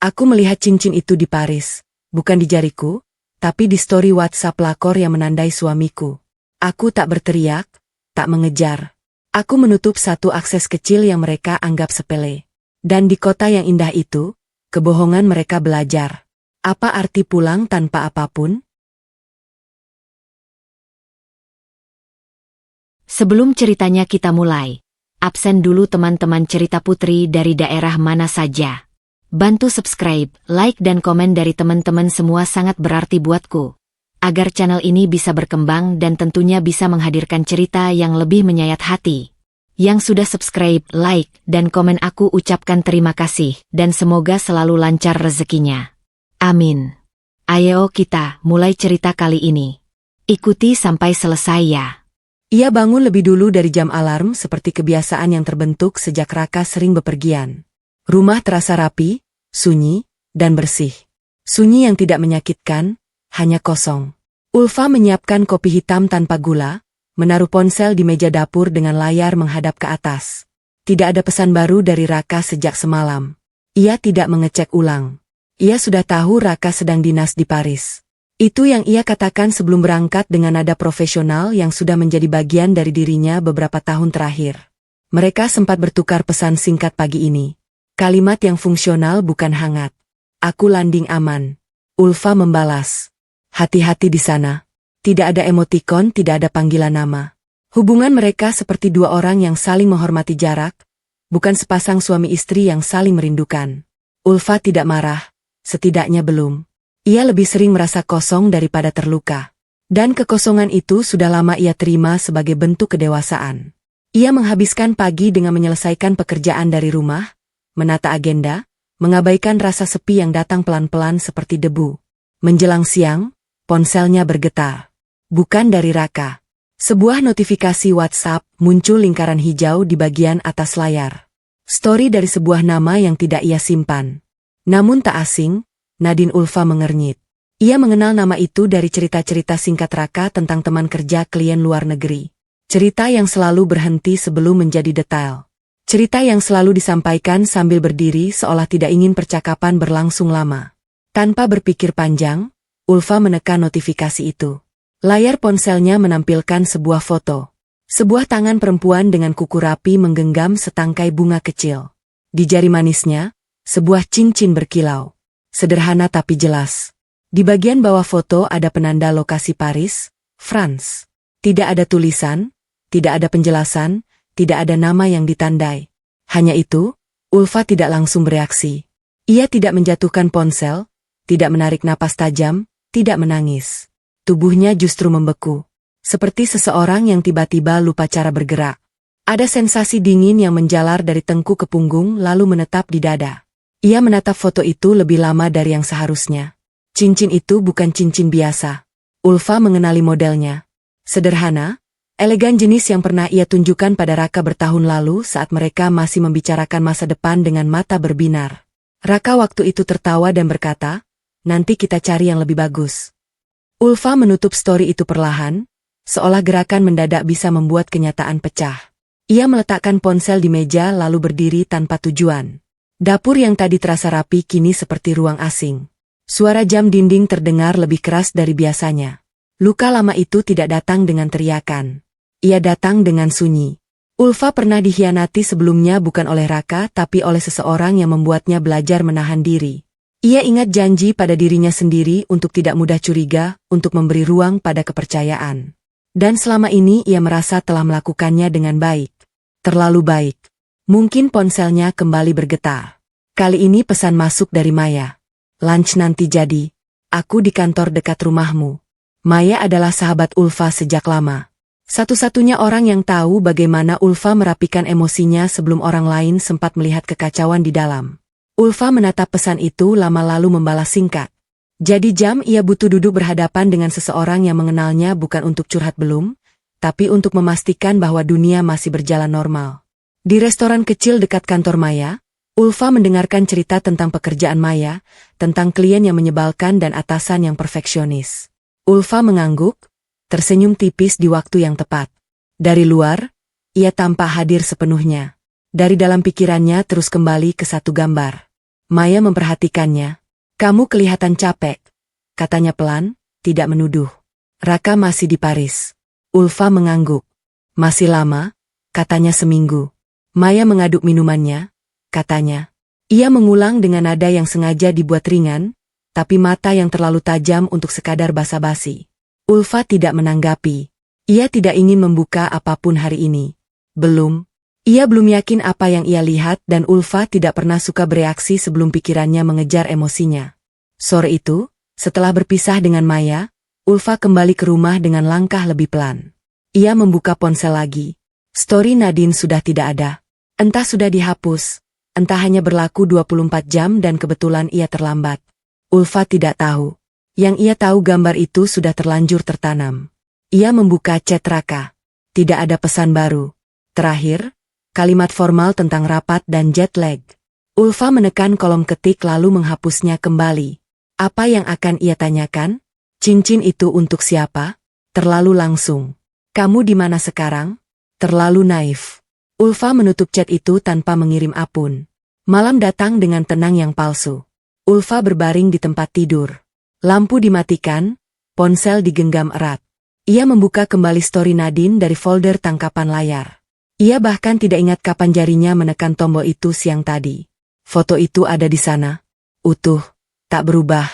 Aku melihat cincin itu di Paris, bukan di jariku, tapi di story WhatsApp pelakor yang menandai suamiku. Aku tak berteriak, tak mengejar. Aku menutup satu akses kecil yang mereka anggap sepele. Dan di kota yang indah itu, kebohongan mereka belajar. Apa arti pulang tanpa apapun? Sebelum ceritanya kita mulai, absen dulu teman-teman cerita putri dari daerah mana saja. Bantu subscribe, like dan komen dari teman-teman semua sangat berarti buatku. Agar channel ini bisa berkembang dan tentunya bisa menghadirkan cerita yang lebih menyayat hati. Yang sudah subscribe, like, dan komen aku ucapkan terima kasih dan semoga selalu lancar rezekinya. Amin. Ayo kita mulai cerita kali ini. Ikuti sampai selesai ya. Ia bangun lebih dulu dari jam alarm seperti kebiasaan yang terbentuk sejak Raka sering bepergian. Rumah terasa rapi, sunyi, dan bersih. Sunyi yang tidak menyakitkan, hanya kosong. Ulfa menyiapkan kopi hitam tanpa gula, menaruh ponsel di meja dapur dengan layar menghadap ke atas. Tidak ada pesan baru dari Raka sejak semalam. Ia tidak mengecek ulang. Ia sudah tahu Raka sedang dinas di Paris. Itu yang ia katakan sebelum berangkat dengan nada profesional yang sudah menjadi bagian dari dirinya beberapa tahun terakhir. Mereka sempat bertukar pesan singkat pagi ini. Kalimat yang fungsional bukan hangat. Aku landing aman. Ulfa membalas. Hati-hati di sana. Tidak ada emotikon, tidak ada panggilan nama. Hubungan mereka seperti dua orang yang saling menghormati jarak, bukan sepasang suami istri yang saling merindukan. Ulfa tidak marah, setidaknya belum. Ia lebih sering merasa kosong daripada terluka. Dan kekosongan itu sudah lama ia terima sebagai bentuk kedewasaan. Ia menghabiskan pagi dengan menyelesaikan pekerjaan dari rumah, menata agenda, mengabaikan rasa sepi yang datang pelan-pelan seperti debu. Menjelang siang, ponselnya bergetar. Bukan dari Raka. Sebuah notifikasi WhatsApp muncul lingkaran hijau di bagian atas layar. Story dari sebuah nama yang tidak ia simpan. Namun tak asing, Nadine Ulfa mengernyit. Ia mengenal nama itu dari cerita-cerita singkat Raka tentang teman kerja klien luar negeri. Cerita yang selalu berhenti sebelum menjadi detail. Cerita yang selalu disampaikan sambil berdiri seolah tidak ingin percakapan berlangsung lama. Tanpa berpikir panjang, Ulfa menekan notifikasi itu. Layar ponselnya menampilkan sebuah foto. Sebuah tangan perempuan dengan kuku rapi menggenggam setangkai bunga kecil. Di jari manisnya, sebuah cincin berkilau. Sederhana tapi jelas. Di bagian bawah foto ada penanda lokasi Paris, France. Tidak ada tulisan, tidak ada penjelasan, tidak ada nama yang ditandai. Hanya itu, Ulfa tidak langsung bereaksi. Ia tidak menjatuhkan ponsel, tidak menarik napas tajam, tidak menangis. Tubuhnya justru membeku. Seperti seseorang yang tiba-tiba lupa cara bergerak. Ada sensasi dingin yang menjalar dari tengkuk ke punggung lalu menetap di dada. Ia menatap foto itu lebih lama dari yang seharusnya. Cincin itu bukan cincin biasa. Ulfa mengenali modelnya. Sederhana, elegan jenis yang pernah ia tunjukkan pada Raka bertahun lalu saat mereka masih membicarakan masa depan dengan mata berbinar. Raka waktu itu tertawa dan berkata, nanti kita cari yang lebih bagus. Ulfa menutup story itu perlahan, seolah gerakan mendadak bisa membuat kenyataan pecah. Ia meletakkan ponsel di meja lalu berdiri tanpa tujuan. Dapur yang tadi terasa rapi kini seperti ruang asing. Suara jam dinding terdengar lebih keras dari biasanya. Luka lama itu tidak datang dengan teriakan. Ia datang dengan sunyi. Ulfa pernah dikhianati sebelumnya bukan oleh Raka tapi oleh seseorang yang membuatnya belajar menahan diri. Ia ingat janji pada dirinya sendiri untuk tidak mudah curiga, untuk memberi ruang pada kepercayaan. Dan selama ini ia merasa telah melakukannya dengan baik. Terlalu baik. Mungkin ponselnya kembali bergetar. Kali ini pesan masuk dari Maya. Lunch nanti jadi. Aku di kantor dekat rumahmu. Maya adalah sahabat Ulfa sejak lama. Satu-satunya orang yang tahu bagaimana Ulfa merapikan emosinya sebelum orang lain sempat melihat kekacauan di dalam. Ulfa menatap pesan itu lama lalu membalas singkat. Jadi jam ia butuh duduk berhadapan dengan seseorang yang mengenalnya bukan untuk curhat belum, tapi untuk memastikan bahwa dunia masih berjalan normal. Di restoran kecil dekat kantor Maya, Ulfa mendengarkan cerita tentang pekerjaan Maya, tentang klien yang menyebalkan dan atasan yang perfeksionis. Ulfa mengangguk, tersenyum tipis di waktu yang tepat. Dari luar, ia tampak hadir sepenuhnya. Dari dalam pikirannya terus kembali ke satu gambar. Maya memperhatikannya. Kamu kelihatan capek, katanya pelan, tidak menuduh. Raka masih di Paris. Ulfa mengangguk. Masih lama, katanya seminggu. Maya mengaduk minumannya, katanya. Ia mengulang dengan nada yang sengaja dibuat ringan, tapi mata yang terlalu tajam untuk sekadar basa-basi. Ulfa tidak menanggapi. Ia tidak ingin membuka apapun hari ini. Belum. Ia belum yakin apa yang ia lihat dan Ulfa tidak pernah suka bereaksi sebelum pikirannya mengejar emosinya. Sore itu, setelah berpisah dengan Maya, Ulfa kembali ke rumah dengan langkah lebih pelan. Ia membuka ponsel lagi. Story Nadine sudah tidak ada. Entah sudah dihapus, entah hanya berlaku 24 jam dan kebetulan ia terlambat. Ulfa tidak tahu. Yang ia tahu gambar itu sudah terlanjur tertanam. Ia membuka chat Raka. Tidak ada pesan baru. Terakhir, kalimat formal tentang rapat dan jet lag. Ulfa menekan kolom ketik lalu menghapusnya kembali. Apa yang akan ia tanyakan? Cincin itu untuk siapa? Terlalu langsung. Kamu di mana sekarang? Terlalu naif. Ulfa menutup chat itu tanpa mengirim apun. Malam datang dengan tenang yang palsu. Ulfa berbaring di tempat tidur. Lampu dimatikan, ponsel digenggam erat. Ia membuka kembali story Nadine dari folder tangkapan layar. Ia bahkan tidak ingat kapan jarinya menekan tombol itu siang tadi. Foto itu ada di sana. Utuh, tak berubah.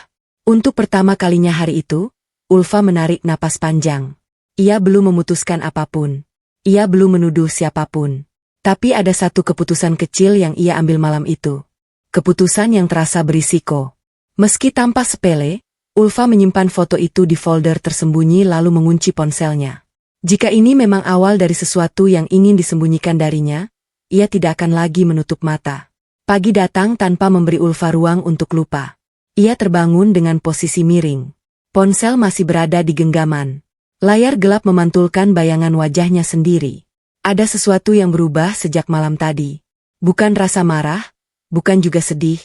Untuk pertama kalinya hari itu, Ulfa menarik napas panjang. Ia belum memutuskan apapun. Ia belum menuduh siapapun. Tapi ada satu keputusan kecil yang ia ambil malam itu. Keputusan yang terasa berisiko. Meski tanpa sepele, Ulfa menyimpan foto itu di folder tersembunyi lalu mengunci ponselnya. Jika ini memang awal dari sesuatu yang ingin disembunyikan darinya, ia tidak akan lagi menutup mata. Pagi datang tanpa memberi Ulfa ruang untuk lupa. Ia terbangun dengan posisi miring. Ponsel masih berada di genggaman. Layar gelap memantulkan bayangan wajahnya sendiri. Ada sesuatu yang berubah sejak malam tadi. Bukan rasa marah, bukan juga sedih,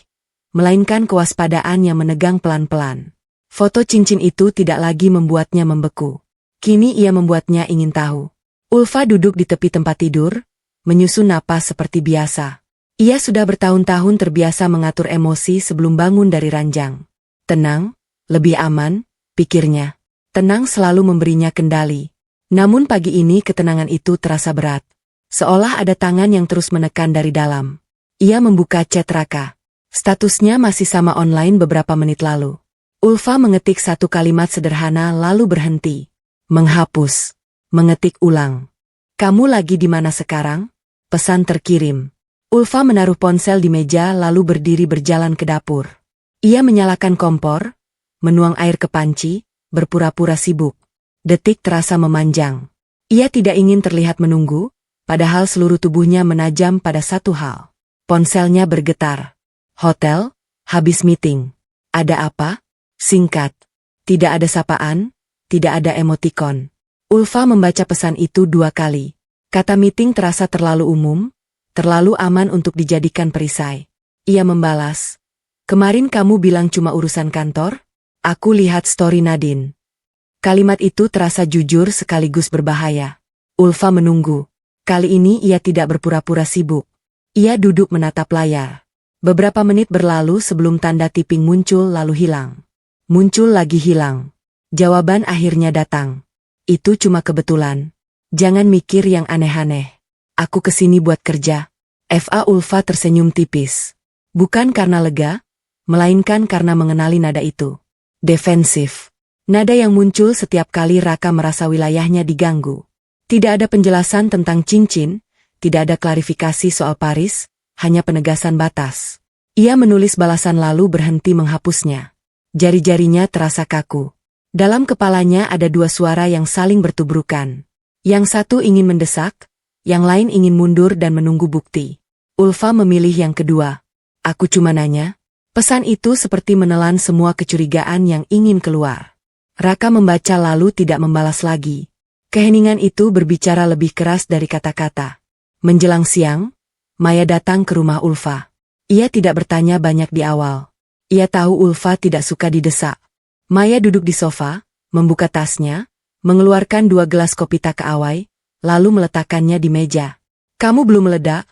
melainkan kewaspadaan yang menegang pelan-pelan. Foto cincin itu tidak lagi membuatnya membeku. Kini ia membuatnya ingin tahu. Ulfa duduk di tepi tempat tidur, menyusun napas seperti biasa. Ia sudah bertahun-tahun terbiasa mengatur emosi sebelum bangun dari ranjang. Tenang, lebih aman, pikirnya. Tenang selalu memberinya kendali. Namun pagi ini ketenangan itu terasa berat. Seolah ada tangan yang terus menekan dari dalam. Ia membuka chat Raka. Statusnya masih sama online beberapa menit lalu. Ulfa mengetik satu kalimat sederhana lalu berhenti. Menghapus. Mengetik ulang. Kamu lagi di mana sekarang? Pesan terkirim. Ulfa menaruh ponsel di meja lalu berdiri berjalan ke dapur. Ia menyalakan kompor, menuang air ke panci, berpura-pura sibuk. Detik terasa memanjang. Ia tidak ingin terlihat menunggu, padahal seluruh tubuhnya menajam pada satu hal. Ponselnya bergetar. Hotel, habis meeting. Ada apa? Singkat. Tidak ada sapaan. Tidak ada emotikon. Ulfa membaca pesan itu 2 kali. Kata meeting terasa terlalu umum, terlalu aman untuk dijadikan perisai. Ia membalas. Kemarin kamu bilang cuma urusan kantor? Aku lihat story Nadine. Kalimat itu terasa jujur sekaligus berbahaya. Ulfa menunggu. Kali ini ia tidak berpura-pura sibuk. Ia duduk menatap layar. Beberapa menit berlalu sebelum tanda tipping muncul lalu hilang. Muncul lagi hilang. Jawaban akhirnya datang. Itu cuma kebetulan. Jangan mikir yang aneh-aneh. Aku kesini buat kerja. FA Ulfa tersenyum tipis. Bukan karena lega, melainkan karena mengenali nada itu. Defensif. Nada yang muncul setiap kali Raka merasa wilayahnya diganggu. Tidak ada penjelasan tentang cincin, tidak ada klarifikasi soal Paris, hanya penegasan batas. Ia menulis balasan lalu berhenti menghapusnya. Jari-jarinya terasa kaku. Dalam kepalanya ada 2 suara yang saling bertubrukan. Yang satu ingin mendesak, yang lain ingin mundur dan menunggu bukti. Ulfa memilih yang kedua. Aku cuma nanya. Pesan itu seperti menelan semua kecurigaan yang ingin keluar. Raka membaca lalu tidak membalas lagi. Keheningan itu berbicara lebih keras dari kata-kata. Menjelang siang, Maya datang ke rumah Ulfa. Ia tidak bertanya banyak di awal. Ia tahu Ulfa tidak suka didesak. Maya duduk di sofa, membuka tasnya, mengeluarkan 2 gelas kopi tak keawai, lalu meletakkannya di meja. Kamu belum meledak?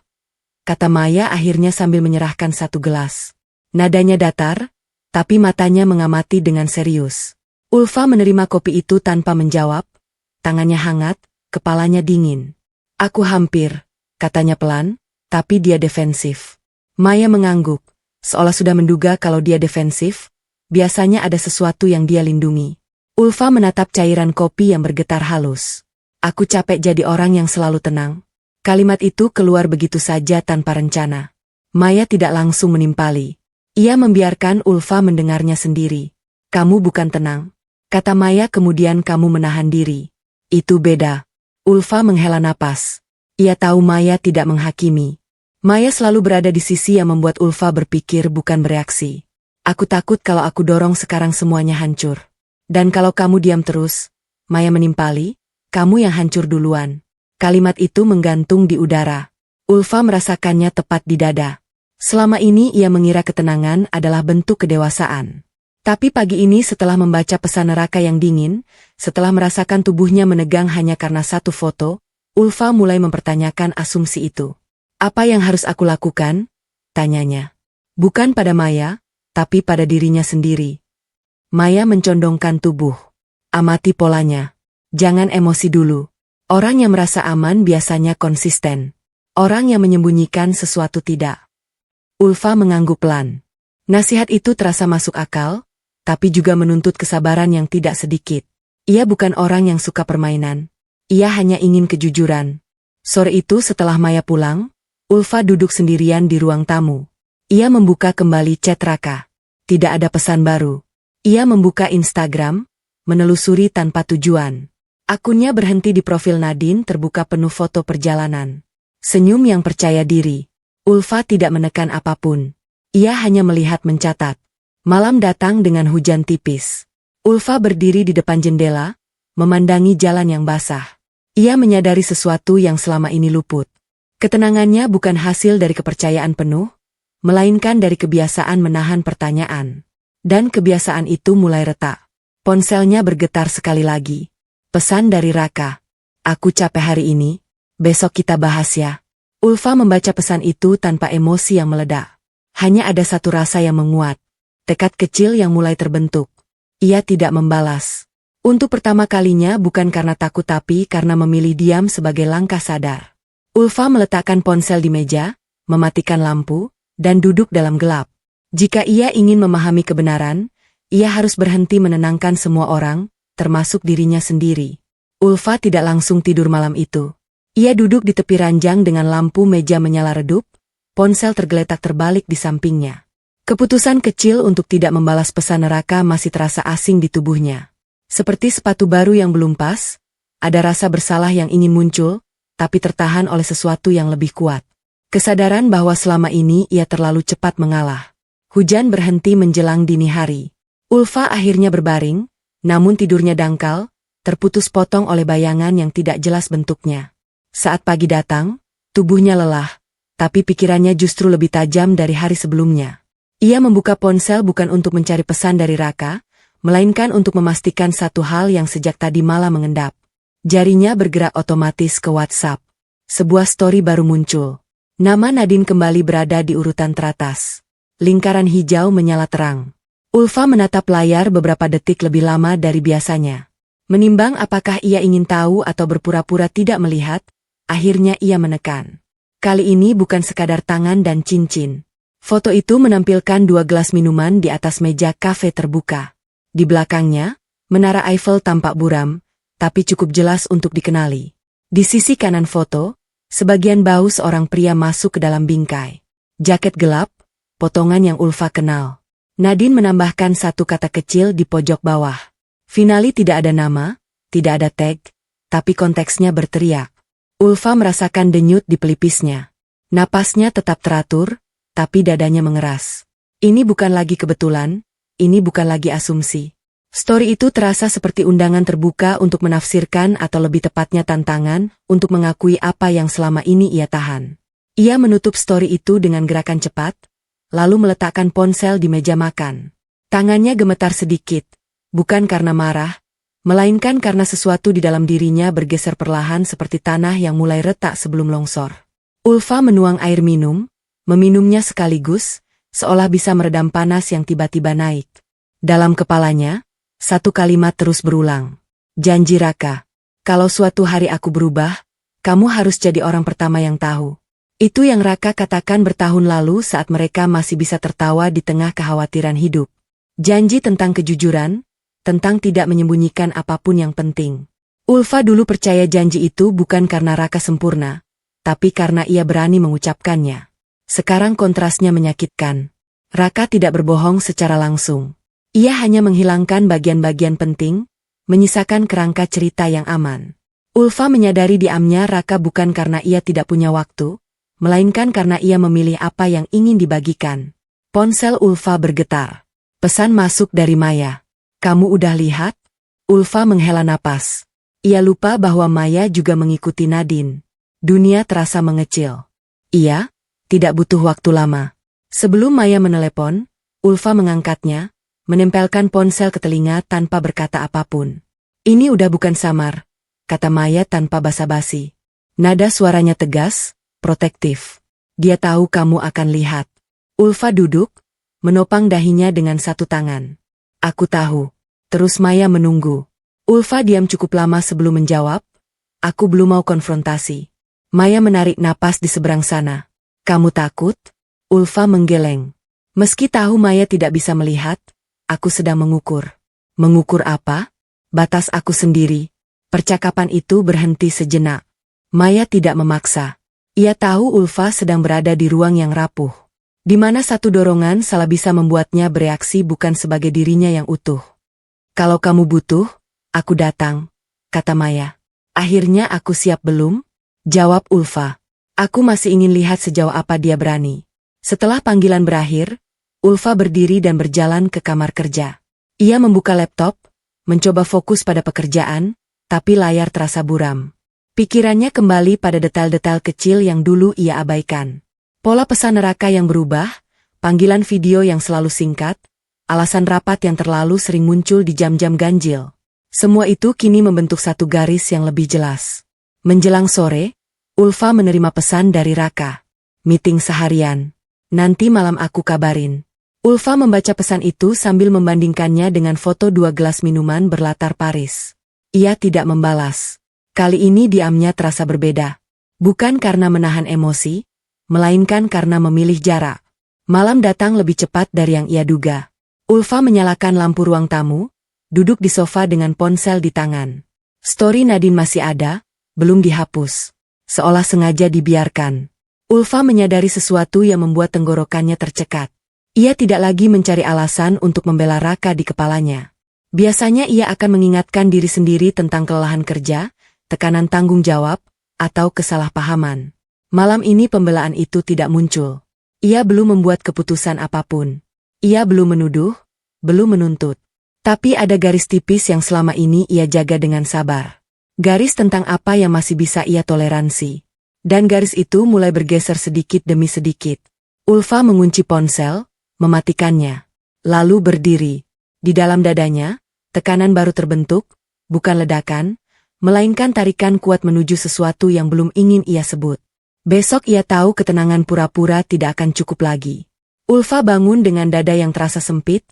Kata Maya akhirnya sambil menyerahkan 1 gelas. Nadanya datar, tapi matanya mengamati dengan serius. Ulfa menerima kopi itu tanpa menjawab, tangannya hangat, kepalanya dingin. Aku hampir, katanya pelan, tapi dia defensif. Maya mengangguk, seolah sudah menduga kalau dia defensif, biasanya ada sesuatu yang dia lindungi. Ulfa menatap cairan kopi yang bergetar halus. Aku capek jadi orang yang selalu tenang. Kalimat itu keluar begitu saja tanpa rencana. Maya tidak langsung menimpali. Ia membiarkan Ulfa mendengarnya sendiri. Kamu bukan tenang. Kata Maya kemudian kamu menahan diri. Itu beda. Ulfa menghela napas. Ia tahu Maya tidak menghakimi. Maya selalu berada di sisi yang membuat Ulfa berpikir bukan bereaksi. Aku takut kalau aku dorong sekarang semuanya hancur. Dan kalau kamu diam terus, Maya menimpali, kamu yang hancur duluan. Kalimat itu menggantung di udara. Ulfa merasakannya tepat di dada. Selama ini ia mengira ketenangan adalah bentuk kedewasaan. Tapi pagi ini setelah membaca pesan neraka yang dingin, setelah merasakan tubuhnya menegang hanya karena satu foto, Ulfa mulai mempertanyakan asumsi itu. Apa yang harus aku lakukan? Tanyanya. Bukan pada Maya, tapi pada dirinya sendiri. Maya mencondongkan tubuh. Amati polanya. Jangan emosi dulu. Orang yang merasa aman biasanya konsisten. Orang yang menyembunyikan sesuatu tidak. Ulfa mengangguk pelan. Nasihat itu terasa masuk akal, tapi juga menuntut kesabaran yang tidak sedikit. Ia bukan orang yang suka permainan. Ia hanya ingin kejujuran. Sore itu setelah Maya pulang, Ulfa duduk sendirian di ruang tamu. Ia membuka kembali chat Raka. Tidak ada pesan baru. Ia membuka Instagram, menelusuri tanpa tujuan. Akunnya berhenti di profil Nadine terbuka penuh foto perjalanan. Senyum yang percaya diri. Ulfa tidak menekan apapun. Ia hanya melihat mencatat. Malam datang dengan hujan tipis. Ulfa berdiri di depan jendela, memandangi jalan yang basah. Ia menyadari sesuatu yang selama ini luput. Ketenangannya bukan hasil dari kepercayaan penuh, melainkan dari kebiasaan menahan pertanyaan. Dan kebiasaan itu mulai retak. Ponselnya bergetar sekali lagi. Pesan dari Raka. Aku capek hari ini, besok kita bahas ya. Ulfa membaca pesan itu tanpa emosi yang meledak. Hanya ada satu rasa yang menguat. Tekad kecil yang mulai terbentuk. Ia tidak membalas. Untuk pertama kalinya bukan karena takut tapi karena memilih diam sebagai langkah sadar. Ulfa meletakkan ponsel di meja, mematikan lampu, dan duduk dalam gelap. Jika ia ingin memahami kebenaran, ia harus berhenti menenangkan semua orang, termasuk dirinya sendiri. Ulfa tidak langsung tidur malam itu. Ia duduk di tepi ranjang dengan lampu meja menyala redup, ponsel tergeletak terbalik di sampingnya. Keputusan kecil untuk tidak membalas pesan neraka masih terasa asing di tubuhnya. Seperti sepatu baru yang belum pas, ada rasa bersalah yang ingin muncul, tapi tertahan oleh sesuatu yang lebih kuat. Kesadaran bahwa selama ini ia terlalu cepat mengalah. Hujan berhenti menjelang dini hari. Ulfa akhirnya berbaring, namun tidurnya dangkal, terputus potong oleh bayangan yang tidak jelas bentuknya. Saat pagi datang, tubuhnya lelah, tapi pikirannya justru lebih tajam dari hari sebelumnya. Ia membuka ponsel bukan untuk mencari pesan dari Raka, melainkan untuk memastikan satu hal yang sejak tadi malam mengendap. Jarinya bergerak otomatis ke WhatsApp. Sebuah story baru muncul. Nama Nadine kembali berada di urutan teratas. Lingkaran hijau menyala terang. Ulfa menatap layar beberapa detik lebih lama dari biasanya. Menimbang apakah ia ingin tahu atau berpura-pura tidak melihat, akhirnya ia menekan. Kali ini bukan sekadar tangan dan cincin. Foto itu menampilkan 2 gelas minuman di atas meja kafe terbuka. Di belakangnya, menara Eiffel tampak buram, tapi cukup jelas untuk dikenali. Di sisi kanan foto, sebagian bahu seorang pria masuk ke dalam bingkai. Jaket gelap, potongan yang Ulfa kenal. Nadine menambahkan satu kata kecil di pojok bawah. Finali tidak ada nama, tidak ada tag, tapi konteksnya berteriak. Ulfa merasakan denyut di pelipisnya. Napasnya tetap teratur, tapi dadanya mengeras. Ini bukan lagi kebetulan, ini bukan lagi asumsi. Story itu terasa seperti undangan terbuka untuk menafsirkan atau lebih tepatnya tantangan untuk mengakui apa yang selama ini ia tahan. Ia menutup story itu dengan gerakan cepat, lalu meletakkan ponsel di meja makan. Tangannya gemetar sedikit, bukan karena marah, melainkan karena sesuatu di dalam dirinya bergeser perlahan seperti tanah yang mulai retak sebelum longsor. Ulfa menuang air minum, meminumnya sekaligus, seolah bisa meredam panas yang tiba-tiba naik. Dalam kepalanya, satu kalimat terus berulang. Janji Raka, kalau suatu hari aku berubah, kamu harus jadi orang pertama yang tahu. Itu yang Raka katakan bertahun lalu saat mereka masih bisa tertawa di tengah kekhawatiran hidup. Janji tentang kejujuran, tentang tidak menyembunyikan apapun yang penting. Ulfa dulu percaya janji itu bukan karena Raka sempurna, tapi karena ia berani mengucapkannya. Sekarang kontrasnya menyakitkan. Raka tidak berbohong secara langsung. Ia hanya menghilangkan bagian-bagian penting, menyisakan kerangka cerita yang aman. Ulfa menyadari diamnya Raka bukan karena ia tidak punya waktu, melainkan karena ia memilih apa yang ingin dibagikan. Ponsel Ulfa bergetar. Pesan masuk dari Maya. Kamu udah lihat? Ulfa menghela napas. Ia lupa bahwa Maya juga mengikuti Nadine. Dunia terasa mengecil. Ia tidak butuh waktu lama. Sebelum Maya menelepon, Ulfa mengangkatnya, menempelkan ponsel ke telinga tanpa berkata apapun. Ini udah bukan samar, kata Maya tanpa basa-basi. Nada suaranya tegas, protektif. Dia tahu kamu akan lihat. Ulfa duduk, menopang dahinya dengan satu tangan. Aku tahu. Terus Maya menunggu. Ulfa diam cukup lama sebelum menjawab. Aku belum mau konfrontasi. Maya menarik napas di seberang sana. Kamu takut? Ulfa menggeleng. Meski tahu Maya tidak bisa melihat, aku sedang mengukur. Mengukur apa? Batas aku sendiri. Percakapan itu berhenti sejenak. Maya tidak memaksa. Ia tahu Ulfa sedang berada di ruang yang rapuh, di mana satu dorongan salah bisa membuatnya bereaksi bukan sebagai dirinya yang utuh. Kalau kamu butuh, aku datang, kata Maya. Akhirnya aku siap belum? Jawab Ulfa. Aku masih ingin lihat sejauh apa dia berani. Setelah panggilan berakhir, Ulfa berdiri dan berjalan ke kamar kerja. Ia membuka laptop, mencoba fokus pada pekerjaan, tapi layar terasa buram. Pikirannya kembali pada detail-detail kecil yang dulu ia abaikan. Pola pesan Raka yang berubah, panggilan video yang selalu singkat, alasan rapat yang terlalu sering muncul di jam-jam ganjil. Semua itu kini membentuk satu garis yang lebih jelas. Menjelang sore, Ulfa menerima pesan dari Raka. Meeting seharian. Nanti malam aku kabarin. Ulfa membaca pesan itu sambil membandingkannya dengan foto 2 gelas minuman berlatar Paris. Ia tidak membalas. Kali ini diamnya terasa berbeda. Bukan karena menahan emosi, melainkan karena memilih jarak. Malam datang lebih cepat dari yang ia duga. Ulfa menyalakan lampu ruang tamu, duduk di sofa dengan ponsel di tangan. Story Nadine masih ada, belum dihapus. Seolah sengaja dibiarkan. Ulfa menyadari sesuatu yang membuat tenggorokannya tercekat. Ia tidak lagi mencari alasan untuk membela Raka di kepalanya. Biasanya ia akan mengingatkan diri sendiri tentang kelelahan kerja, tekanan tanggung jawab, atau kesalahpahaman. Malam ini pembelaan itu tidak muncul. Ia belum membuat keputusan apapun. Ia belum menuduh, belum menuntut. Tapi ada garis tipis yang selama ini ia jaga dengan sabar. Garis tentang apa yang masih bisa ia toleransi. Dan garis itu mulai bergeser sedikit demi sedikit. Ulfa mengunci ponsel, mematikannya. Lalu berdiri. Di dalam dadanya, tekanan baru terbentuk, bukan ledakan, melainkan tarikan kuat menuju sesuatu yang belum ingin ia sebut. Besok ia tahu ketenangan pura-pura tidak akan cukup lagi. Ulfa bangun dengan dada yang terasa sempit,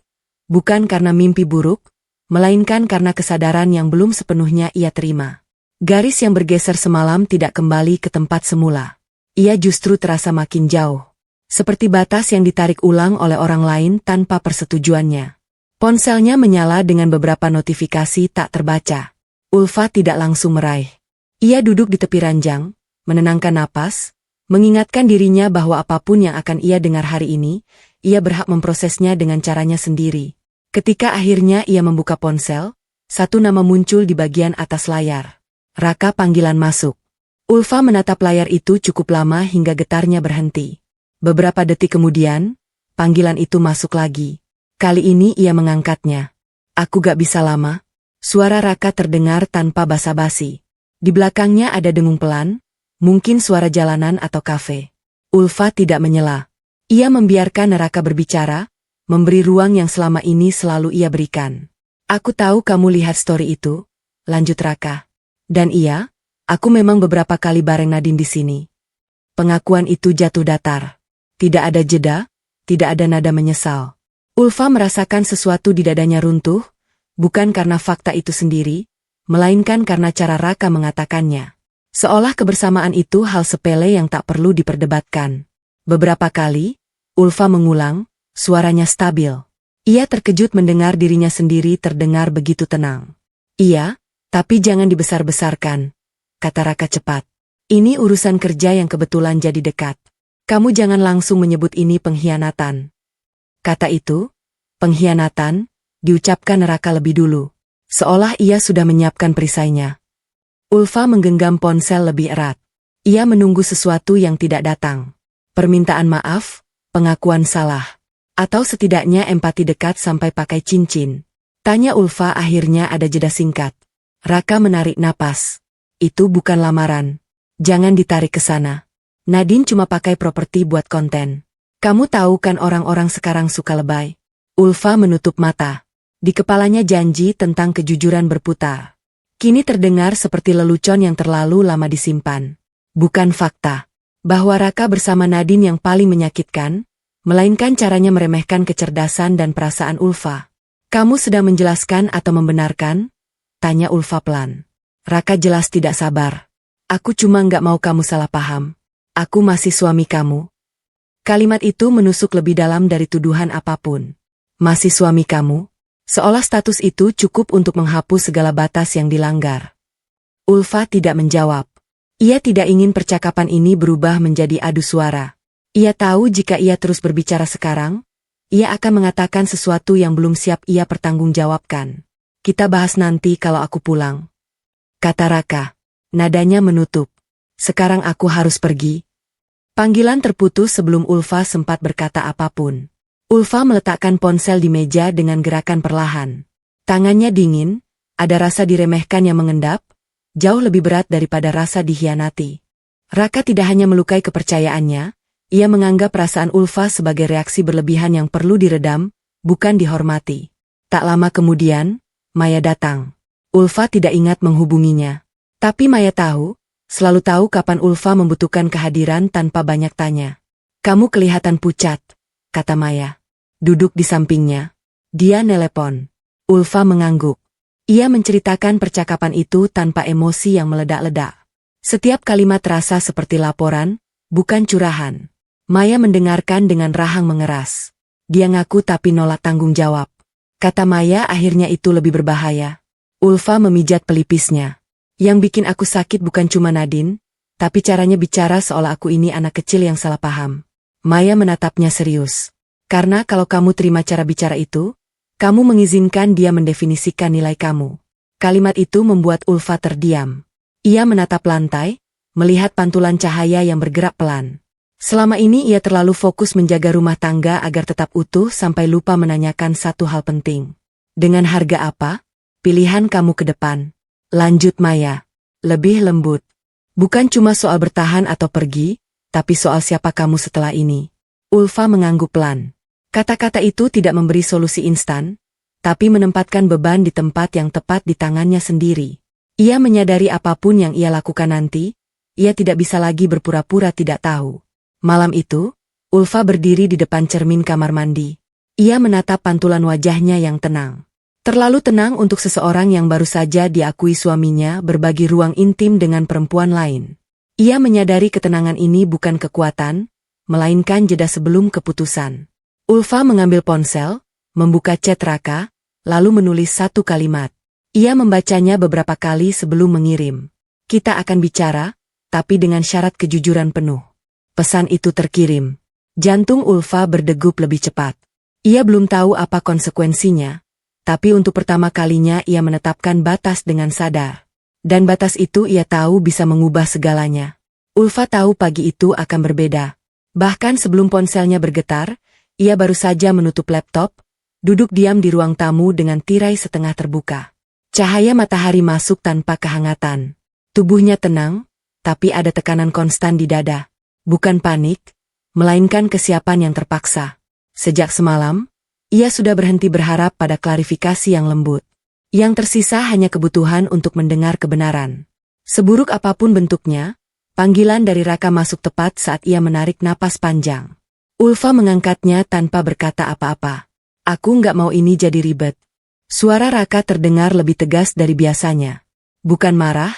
bukan karena mimpi buruk, melainkan karena kesadaran yang belum sepenuhnya ia terima. Garis yang bergeser semalam tidak kembali ke tempat semula. Ia justru terasa makin jauh. Seperti batas yang ditarik ulang oleh orang lain tanpa persetujuannya. Ponselnya menyala dengan beberapa notifikasi tak terbaca. Ulfa tidak langsung meraih. Ia duduk di tepi ranjang, menenangkan napas, mengingatkan dirinya bahwa apapun yang akan ia dengar hari ini, ia berhak memprosesnya dengan caranya sendiri. Ketika akhirnya ia membuka ponsel, satu nama muncul di bagian atas layar. Raka panggilan masuk. Ulfa menatap layar itu cukup lama hingga getarnya berhenti. Beberapa detik kemudian, panggilan itu masuk lagi. Kali ini ia mengangkatnya. Aku gak bisa lama. Suara Raka terdengar tanpa basa-basi. Di belakangnya ada dengung pelan, mungkin suara jalanan atau kafe. Ulfa tidak menyela. Ia membiarkan Raka berbicara, memberi ruang yang selama ini selalu ia berikan. Aku tahu kamu lihat story itu, lanjut Raka. Dan iya, aku memang beberapa kali bareng Nadine di sini. Pengakuan itu jatuh datar. Tidak ada jeda, tidak ada nada menyesal. Ulfa merasakan sesuatu di dadanya runtuh, bukan karena fakta itu sendiri, melainkan karena cara Raka mengatakannya. Seolah kebersamaan itu hal sepele yang tak perlu diperdebatkan. Beberapa kali, Ulfa mengulang, suaranya stabil. Ia terkejut mendengar dirinya sendiri terdengar begitu tenang. Iya, tapi jangan dibesar-besarkan, kata Raka cepat. Ini urusan kerja yang kebetulan jadi dekat. Kamu jangan langsung menyebut ini pengkhianatan. Kata itu, pengkhianatan, diucapkan Raka lebih dulu. Seolah ia sudah menyiapkan perisainya. Ulfa menggenggam ponsel lebih erat. Ia menunggu sesuatu yang tidak datang. Permintaan maaf, pengakuan salah. Atau setidaknya empati dekat sampai pakai cincin. Tanya Ulfa akhirnya ada jeda singkat. Raka menarik napas. Itu bukan lamaran. Jangan ditarik ke sana. Nadine cuma pakai properti buat konten. Kamu tahu kan orang-orang sekarang suka lebay. Ulfa menutup mata. Di kepalanya janji tentang kejujuran berputar. Kini terdengar seperti lelucon yang terlalu lama disimpan. Bukan fakta. Bahwa Raka bersama Nadine yang paling menyakitkan, melainkan caranya meremehkan kecerdasan dan perasaan Ulfa. Kamu sedang menjelaskan atau membenarkan? Tanya Ulfa pelan. Raka jelas tidak sabar. Aku cuma nggak mau kamu salah paham. Aku masih suami kamu. Kalimat itu menusuk lebih dalam dari tuduhan apapun. Masih suami kamu? Seolah status itu cukup untuk menghapus segala batas yang dilanggar. Ulfa tidak menjawab. Ia tidak ingin percakapan ini berubah menjadi adu suara. Ia tahu jika ia terus berbicara sekarang, ia akan mengatakan sesuatu yang belum siap ia pertanggungjawabkan. Kita bahas nanti kalau aku pulang. Kata Raka. Nadanya menutup. Sekarang aku harus pergi. Panggilan terputus sebelum Ulfa sempat berkata apapun. Ulfa meletakkan ponsel di meja dengan gerakan perlahan. Tangannya dingin, ada rasa diremehkan yang mengendap, jauh lebih berat daripada rasa dikhianati. Raka tidak hanya melukai kepercayaannya, ia menganggap perasaan Ulfa sebagai reaksi berlebihan yang perlu diredam, bukan dihormati. Tak lama kemudian, Maya datang. Ulfa tidak ingat menghubunginya. Tapi Maya selalu tahu kapan Ulfa membutuhkan kehadiran tanpa banyak tanya. Kamu kelihatan pucat, kata Maya. Duduk di sampingnya. Dia nelepon. Ulfa mengangguk. Ia menceritakan percakapan itu tanpa emosi yang meledak-ledak. Setiap kalimat terasa seperti laporan, bukan curahan. Maya mendengarkan dengan rahang mengeras. Dia ngaku tapi nolak tanggung jawab. Kata Maya akhirnya itu lebih berbahaya. Ulfa memijat pelipisnya. Yang bikin aku sakit bukan cuma Nadine, tapi caranya bicara seolah aku ini anak kecil yang salah paham. Maya menatapnya serius. Karena kalau kamu terima cara bicara itu, kamu mengizinkan dia mendefinisikan nilai kamu. Kalimat itu membuat Ulfa terdiam. Ia menatap lantai, melihat pantulan cahaya yang bergerak pelan. Selama ini ia terlalu fokus menjaga rumah tangga agar tetap utuh sampai lupa menanyakan satu hal penting. Dengan harga apa? Pilihan kamu ke depan. Lanjut Maya. Lebih lembut. Bukan cuma soal bertahan atau pergi, tapi soal siapa kamu setelah ini. Ulfa mengangguk pelan. Kata-kata itu tidak memberi solusi instan, tapi menempatkan beban di tempat yang tepat di tangannya sendiri. Ia menyadari apapun yang ia lakukan nanti, ia tidak bisa lagi berpura-pura tidak tahu. Malam itu, Ulfa berdiri di depan cermin kamar mandi. Ia menatap pantulan wajahnya yang tenang. Terlalu tenang untuk seseorang yang baru saja diakui suaminya berbagi ruang intim dengan perempuan lain. Ia menyadari ketenangan ini bukan kekuatan, melainkan jeda sebelum keputusan. Ulfa mengambil ponsel, membuka chat Raka, lalu menulis satu kalimat. Ia membacanya beberapa kali sebelum mengirim. Kita akan bicara, tapi dengan syarat kejujuran penuh. Pesan itu terkirim. Jantung Ulfa berdegup lebih cepat. Ia belum tahu apa konsekuensinya. Tapi untuk pertama kalinya ia menetapkan batas dengan sadar. Dan batas itu ia tahu bisa mengubah segalanya. Ulfa tahu pagi itu akan berbeda. Bahkan sebelum ponselnya bergetar, ia baru saja menutup laptop, duduk diam di ruang tamu dengan tirai setengah terbuka. Cahaya matahari masuk tanpa kehangatan. Tubuhnya tenang, tapi ada tekanan konstan di dada. Bukan panik, melainkan kesiapan yang terpaksa. Sejak semalam, ia sudah berhenti berharap pada klarifikasi yang lembut. Yang tersisa hanya kebutuhan untuk mendengar kebenaran. Seburuk apapun bentuknya, panggilan dari Raka masuk tepat saat ia menarik napas panjang. Ulfa mengangkatnya tanpa berkata apa-apa. Aku nggak mau ini jadi ribet. Suara Raka terdengar lebih tegas dari biasanya. Bukan marah,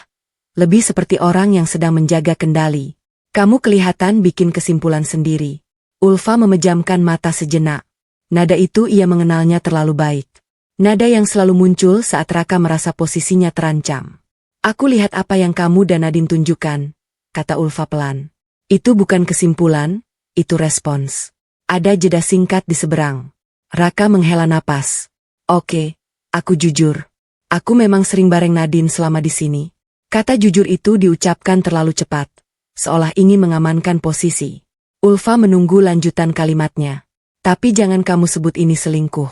lebih seperti orang yang sedang menjaga kendali. Kamu kelihatan bikin kesimpulan sendiri. Ulfa memejamkan mata sejenak. Nada itu ia mengenalnya terlalu baik. Nada yang selalu muncul saat Raka merasa posisinya terancam. Aku lihat apa yang kamu dan Nadine tunjukkan, kata Ulfa pelan. Itu bukan kesimpulan, itu respons. Ada jeda singkat di seberang. Raka menghela napas. Oke, aku jujur. Aku memang sering bareng Nadine selama di sini. Kata jujur itu diucapkan terlalu cepat, seolah ingin mengamankan posisi. Ulfa menunggu lanjutan kalimatnya. Tapi jangan kamu sebut ini selingkuh.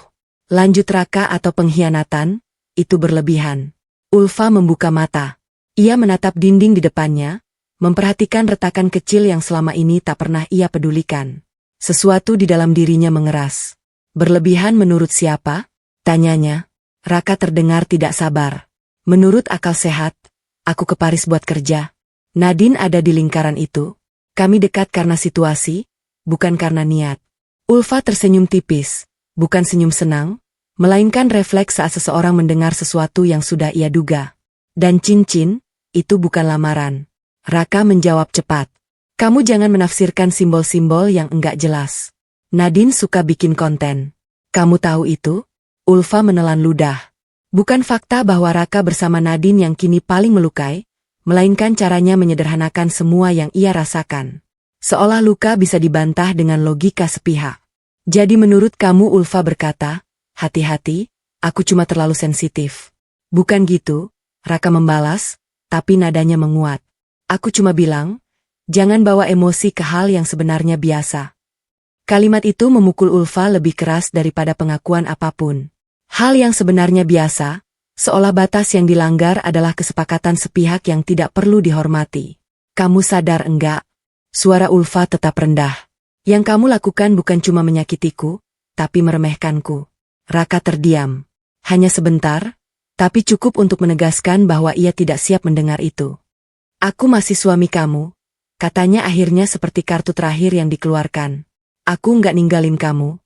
Lanjut Raka atau pengkhianatan, itu berlebihan. Ulfa membuka mata. Ia menatap dinding di depannya, memperhatikan retakan kecil yang selama ini tak pernah ia pedulikan. Sesuatu di dalam dirinya mengeras. Berlebihan menurut siapa? Tanyanya. Raka terdengar tidak sabar. Menurut akal sehat, aku ke Paris buat kerja. Nadine ada di lingkaran itu. Kami dekat karena situasi, bukan karena niat. Ulfa tersenyum tipis, bukan senyum senang, melainkan refleks saat seseorang mendengar sesuatu yang sudah ia duga. Dan cincin, itu bukan lamaran. Raka menjawab cepat. Kamu jangan menafsirkan simbol-simbol yang enggak jelas. Nadine suka bikin konten. Kamu tahu itu? Ulfa menelan ludah. Bukan fakta bahwa Raka bersama Nadine yang kini paling melukai, melainkan caranya menyederhanakan semua yang ia rasakan. Seolah luka bisa dibantah dengan logika sepihak. Jadi menurut kamu, Ulfa berkata, hati-hati, aku cuma terlalu sensitif. Bukan gitu, Raka membalas, tapi nadanya menguat. Aku cuma bilang, jangan bawa emosi ke hal yang sebenarnya biasa. Kalimat itu memukul Ulfa lebih keras daripada pengakuan apapun. Hal yang sebenarnya biasa, seolah batas yang dilanggar adalah kesepakatan sepihak yang tidak perlu dihormati. Kamu sadar enggak? Suara Ulfa tetap rendah. Yang kamu lakukan bukan cuma menyakitiku, tapi meremehkanku. Raka terdiam. Hanya sebentar, tapi cukup untuk menegaskan bahwa ia tidak siap mendengar itu. Aku masih suami kamu, katanya akhirnya seperti kartu terakhir yang dikeluarkan. Aku nggak ninggalin kamu.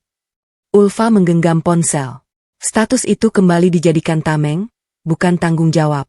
Ulfa menggenggam ponsel. Status itu kembali dijadikan tameng, bukan tanggung jawab.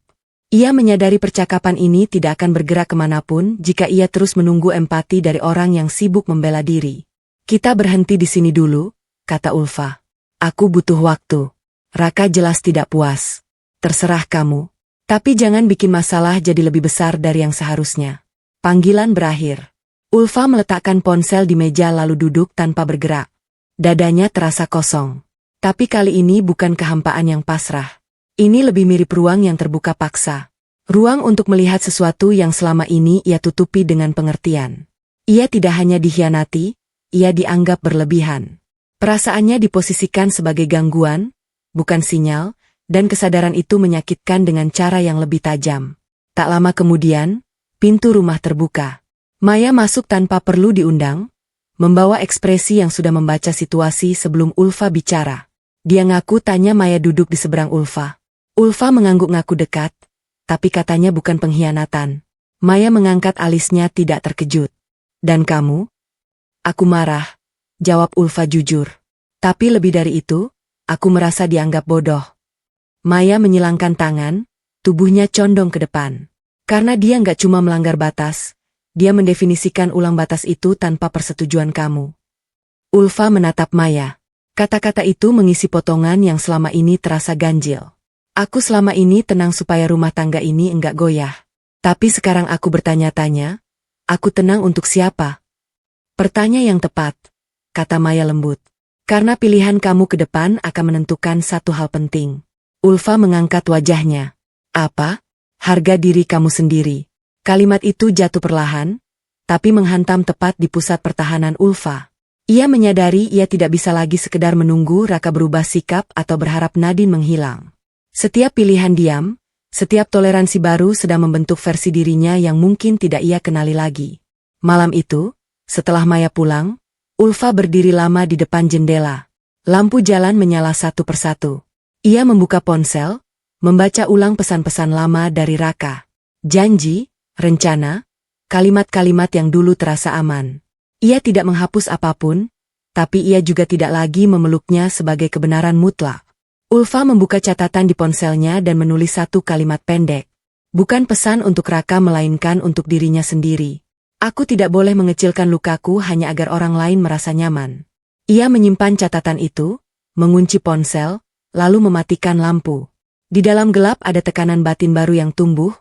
Ia menyadari percakapan ini tidak akan bergerak kemanapun jika ia terus menunggu empati dari orang yang sibuk membela diri. Kita berhenti di sini dulu, kata Ulfa. Aku butuh waktu. Raka jelas tidak puas. Terserah kamu. Tapi jangan bikin masalah jadi lebih besar dari yang seharusnya. Panggilan berakhir. Ulfa meletakkan ponsel di meja lalu duduk tanpa bergerak. Dadanya terasa kosong. Tapi kali ini bukan kehampaan yang pasrah. Ini lebih mirip ruang yang terbuka paksa. Ruang untuk melihat sesuatu yang selama ini ia tutupi dengan pengertian. Ia tidak hanya dikhianati, ia dianggap berlebihan. Perasaannya diposisikan sebagai gangguan, bukan sinyal, dan kesadaran itu menyakitkan dengan cara yang lebih tajam. Tak lama kemudian, pintu rumah terbuka. Maya masuk tanpa perlu diundang, membawa ekspresi yang sudah membaca situasi sebelum Ulfa bicara. Dia ngaku tanya Maya duduk di seberang Ulfa. Ulfa mengangguk ngaku dekat, tapi katanya bukan pengkhianatan. Maya mengangkat alisnya tidak terkejut. Dan kamu? Aku marah, jawab Ulfa jujur. Tapi lebih dari itu, aku merasa dianggap bodoh. Maya menyilangkan tangan, tubuhnya condong ke depan. Karena dia nggak cuma melanggar batas, dia mendefinisikan ulang batas itu tanpa persetujuan kamu. Ulfa menatap Maya. Kata-kata itu mengisi potongan yang selama ini terasa ganjil. Aku selama ini tenang supaya rumah tangga ini enggak goyah. Tapi sekarang aku bertanya-tanya, aku tenang untuk siapa? Pertanyaan yang tepat, kata Maya lembut. Karena pilihan kamu ke depan akan menentukan satu hal penting. Ulfa mengangkat wajahnya. Apa? Harga diri kamu sendiri. Kalimat itu jatuh perlahan, tapi menghantam tepat di pusat pertahanan Ulfa. Ia menyadari ia tidak bisa lagi sekedar menunggu Raka berubah sikap atau berharap Nadine menghilang. Setiap pilihan diam, setiap toleransi baru sedang membentuk versi dirinya yang mungkin tidak ia kenali lagi. Malam itu, setelah Maya pulang, Ulfa berdiri lama di depan jendela. Lampu jalan menyala satu persatu. Ia membuka ponsel, membaca ulang pesan-pesan lama dari Raka. Janji, rencana, kalimat-kalimat yang dulu terasa aman. Ia tidak menghapus apapun, tapi ia juga tidak lagi memeluknya sebagai kebenaran mutlak. Ulfa membuka catatan di ponselnya dan menulis satu kalimat pendek. Bukan pesan untuk Raka melainkan untuk dirinya sendiri. Aku tidak boleh mengecilkan lukaku hanya agar orang lain merasa nyaman. Ia menyimpan catatan itu, mengunci ponsel, lalu mematikan lampu. Di dalam gelap ada tekanan batin baru yang tumbuh,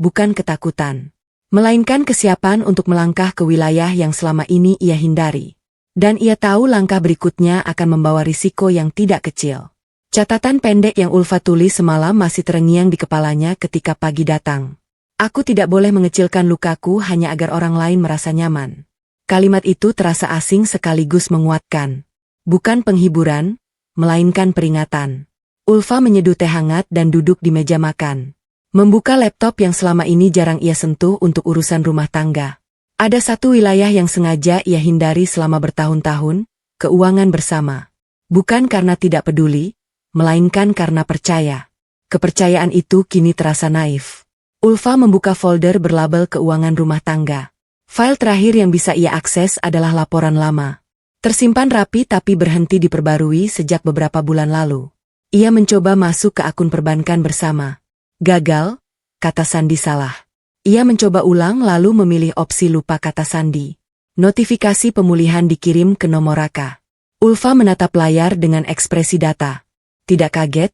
bukan ketakutan, melainkan kesiapan untuk melangkah ke wilayah yang selama ini ia hindari. Dan ia tahu langkah berikutnya akan membawa risiko yang tidak kecil. Catatan pendek yang Ulfa tulis semalam masih terngiang di kepalanya ketika pagi datang. Aku tidak boleh mengecilkan lukaku hanya agar orang lain merasa nyaman. Kalimat itu terasa asing sekaligus menguatkan. Bukan penghiburan, melainkan peringatan. Ulfa menyeduh teh hangat dan duduk di meja makan. Membuka laptop yang selama ini jarang ia sentuh untuk urusan rumah tangga. Ada satu wilayah yang sengaja ia hindari selama bertahun-tahun, keuangan bersama. Bukan karena tidak peduli, melainkan karena percaya. Kepercayaan itu kini terasa naif. Ulfa membuka folder berlabel keuangan rumah tangga. File terakhir yang bisa ia akses adalah laporan lama. Tersimpan rapi tapi berhenti diperbarui sejak beberapa bulan lalu. Ia mencoba masuk ke akun perbankan bersama. Gagal, kata sandi salah. Ia mencoba ulang lalu memilih opsi lupa kata sandi. Notifikasi pemulihan dikirim ke nomor Raka. Ulfa menatap layar dengan ekspresi data. Tidak kaget,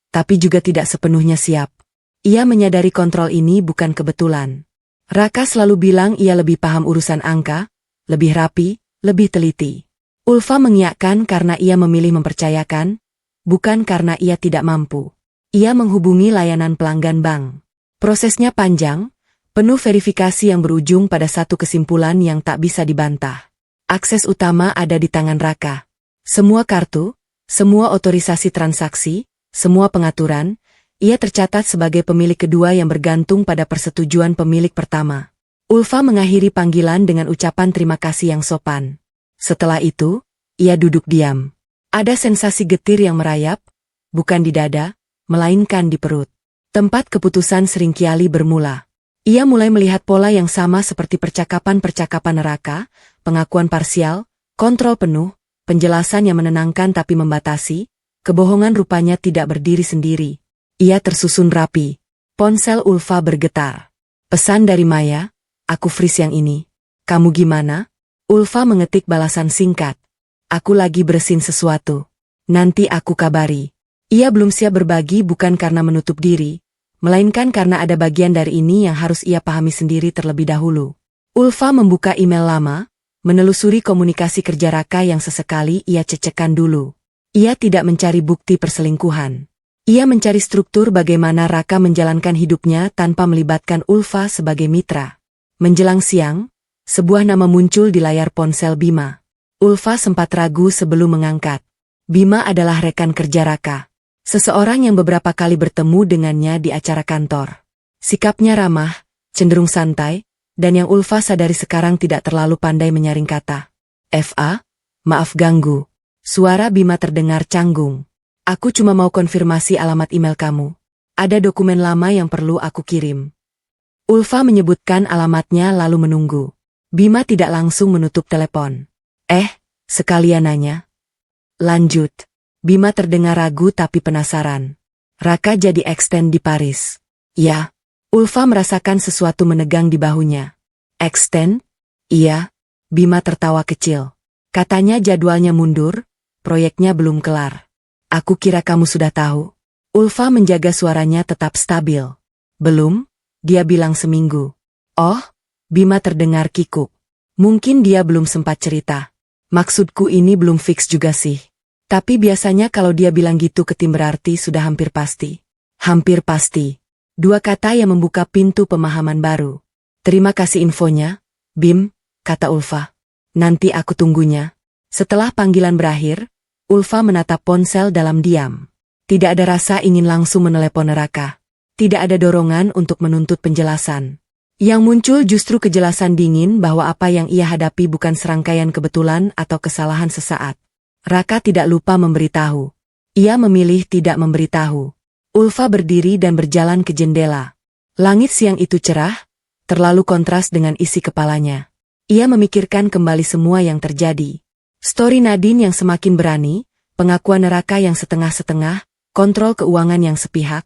tapi juga tidak sepenuhnya siap. Ia menyadari kontrol ini bukan kebetulan. Raka selalu bilang ia lebih paham urusan angka, lebih rapi, lebih teliti. Ulfa mengiyakan karena ia memilih mempercayakan, bukan karena ia tidak mampu. Ia menghubungi layanan pelanggan bank. Prosesnya panjang, penuh verifikasi yang berujung pada satu kesimpulan yang tak bisa dibantah. Akses utama ada di tangan Raka. Semua kartu, semua otorisasi transaksi, semua pengaturan, ia tercatat sebagai pemilik kedua yang bergantung pada persetujuan pemilik pertama. Ulfa mengakhiri panggilan dengan ucapan terima kasih yang sopan. Setelah itu, ia duduk diam. Ada sensasi getir yang merayap, bukan di dada, melainkan di perut. Tempat keputusan seringkali bermula. Ia mulai melihat pola yang sama seperti percakapan-percakapan neraka, pengakuan parsial, kontrol penuh, penjelasan yang menenangkan tapi membatasi, kebohongan rupanya tidak berdiri sendiri. Ia tersusun rapi. Ponsel Ulfa bergetar. Pesan dari Maya, aku freeze yang ini. Kamu gimana? Ulfa mengetik balasan singkat. Aku lagi bersin sesuatu. Nanti aku kabari. Ia belum siap berbagi bukan karena menutup diri, melainkan karena ada bagian dari ini yang harus ia pahami sendiri terlebih dahulu. Ulfa membuka email lama, menelusuri komunikasi kerja Raka yang sesekali ia cecekkan dulu. Ia tidak mencari bukti perselingkuhan. Ia mencari struktur bagaimana Raka menjalankan hidupnya tanpa melibatkan Ulfa sebagai mitra. Menjelang siang, sebuah nama muncul di layar ponsel Bima. Ulfa sempat ragu sebelum mengangkat. Bima adalah rekan kerja Raka. Seseorang yang beberapa kali bertemu dengannya di acara kantor. Sikapnya ramah, cenderung santai, dan yang Ulfa sadari sekarang tidak terlalu pandai menyaring kata. "FA, maaf ganggu." Suara Bima terdengar canggung. "Aku cuma mau konfirmasi alamat email kamu. Ada dokumen lama yang perlu aku kirim." Ulfa menyebutkan alamatnya lalu menunggu. Bima tidak langsung menutup telepon. Sekalian nanya. Lanjut. Bima terdengar ragu tapi penasaran. Raka jadi extend di Paris. Ya. Ulfa merasakan sesuatu menegang di bahunya. Extend? Iya. Bima tertawa kecil. Katanya jadwalnya mundur, proyeknya belum kelar. Aku kira kamu sudah tahu. Ulfa menjaga suaranya tetap stabil. Belum, dia bilang seminggu. Oh, Bima terdengar kikuk. Mungkin dia belum sempat cerita. Maksudku ini belum fix juga sih. Tapi biasanya kalau dia bilang gitu ke tim berarti sudah hampir pasti. Hampir pasti. Dua kata yang membuka pintu pemahaman baru. Terima kasih infonya, Bim, kata Ulfa. Nanti aku tunggunya. Setelah panggilan berakhir, Ulfa menatap ponsel dalam diam. Tidak ada rasa ingin langsung menelepon Raka. Tidak ada dorongan untuk menuntut penjelasan. Yang muncul justru kejelasan dingin bahwa apa yang ia hadapi bukan serangkaian kebetulan atau kesalahan sesaat. Raka tidak lupa memberitahu. Ia memilih tidak memberitahu. Ulfa berdiri dan berjalan ke jendela. Langit siang itu cerah, terlalu kontras dengan isi kepalanya. Ia memikirkan kembali semua yang terjadi. Story Nadine yang semakin berani, pengakuan Raka yang setengah-setengah, kontrol keuangan yang sepihak,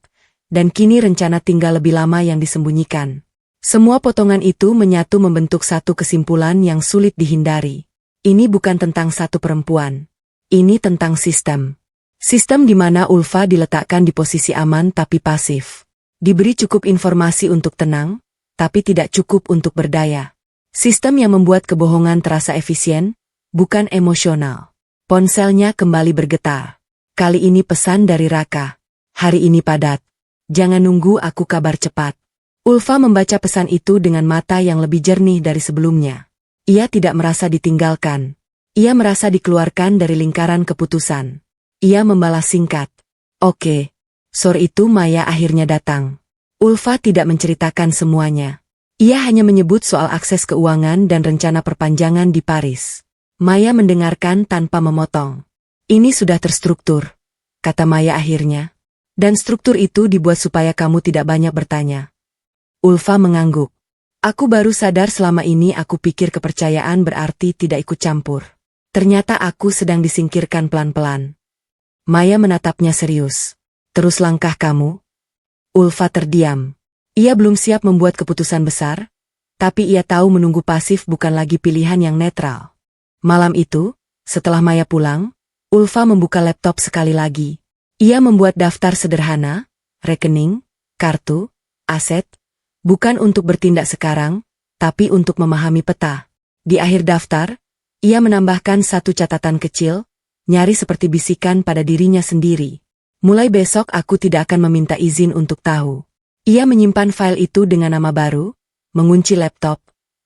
dan kini rencana tinggal lebih lama yang disembunyikan. Semua potongan itu menyatu membentuk satu kesimpulan yang sulit dihindari. Ini bukan tentang satu perempuan. Ini tentang sistem. Sistem di mana Ulfa diletakkan di posisi aman tapi pasif. Diberi cukup informasi untuk tenang, tapi tidak cukup untuk berdaya. Sistem yang membuat kebohongan terasa efisien, bukan emosional. Ponselnya kembali bergetar. Kali ini pesan dari Raka. Hari ini padat. Jangan nunggu aku kabar cepat. Ulfa membaca pesan itu dengan mata yang lebih jernih dari sebelumnya. Ia tidak merasa ditinggalkan. Ia merasa dikeluarkan dari lingkaran keputusan. Ia membalas singkat. Oke. Sore itu Maya akhirnya datang. Ulfa tidak menceritakan semuanya. Ia hanya menyebut soal akses keuangan dan rencana perpanjangan di Paris. Maya mendengarkan tanpa memotong. Ini sudah terstruktur, kata Maya akhirnya. Dan struktur itu dibuat supaya kamu tidak banyak bertanya. Ulfa mengangguk. Aku baru sadar selama ini aku pikir kepercayaan berarti tidak ikut campur. Ternyata aku sedang disingkirkan pelan-pelan. Maya menatapnya serius. Terus langkah kamu? Ulfa terdiam. Ia belum siap membuat keputusan besar, tapi ia tahu menunggu pasif bukan lagi pilihan yang netral. Malam itu, setelah Maya pulang, Ulfa membuka laptop sekali lagi. Ia membuat daftar sederhana, rekening, kartu, aset, bukan untuk bertindak sekarang, tapi untuk memahami peta. Di akhir daftar, ia menambahkan satu catatan kecil, nyaris seperti bisikan pada dirinya sendiri. Mulai besok aku tidak akan meminta izin untuk tahu. Ia menyimpan file itu dengan nama baru, mengunci laptop,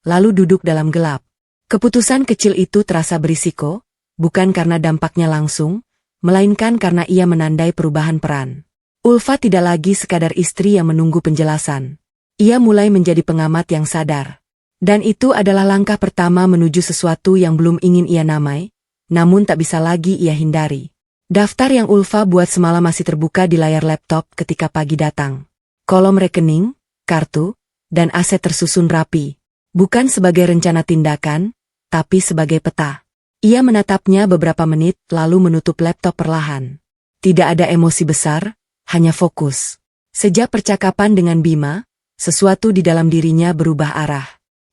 lalu duduk dalam gelap. Keputusan kecil itu terasa berisiko, bukan karena dampaknya langsung, melainkan karena ia menandai perubahan peran. Ulfa tidak lagi sekadar istri yang menunggu penjelasan. Ia mulai menjadi pengamat yang sadar. Dan itu adalah langkah pertama menuju sesuatu yang belum ingin ia namai, namun tak bisa lagi ia hindari. Daftar yang Ulfa buat semalam masih terbuka di layar laptop ketika pagi datang. Kolom rekening, kartu, dan aset tersusun rapi. Bukan sebagai rencana tindakan, tapi sebagai peta. Ia menatapnya beberapa menit lalu menutup laptop perlahan. Tidak ada emosi besar, hanya fokus. Sejak percakapan dengan Bima, sesuatu di dalam dirinya berubah arah.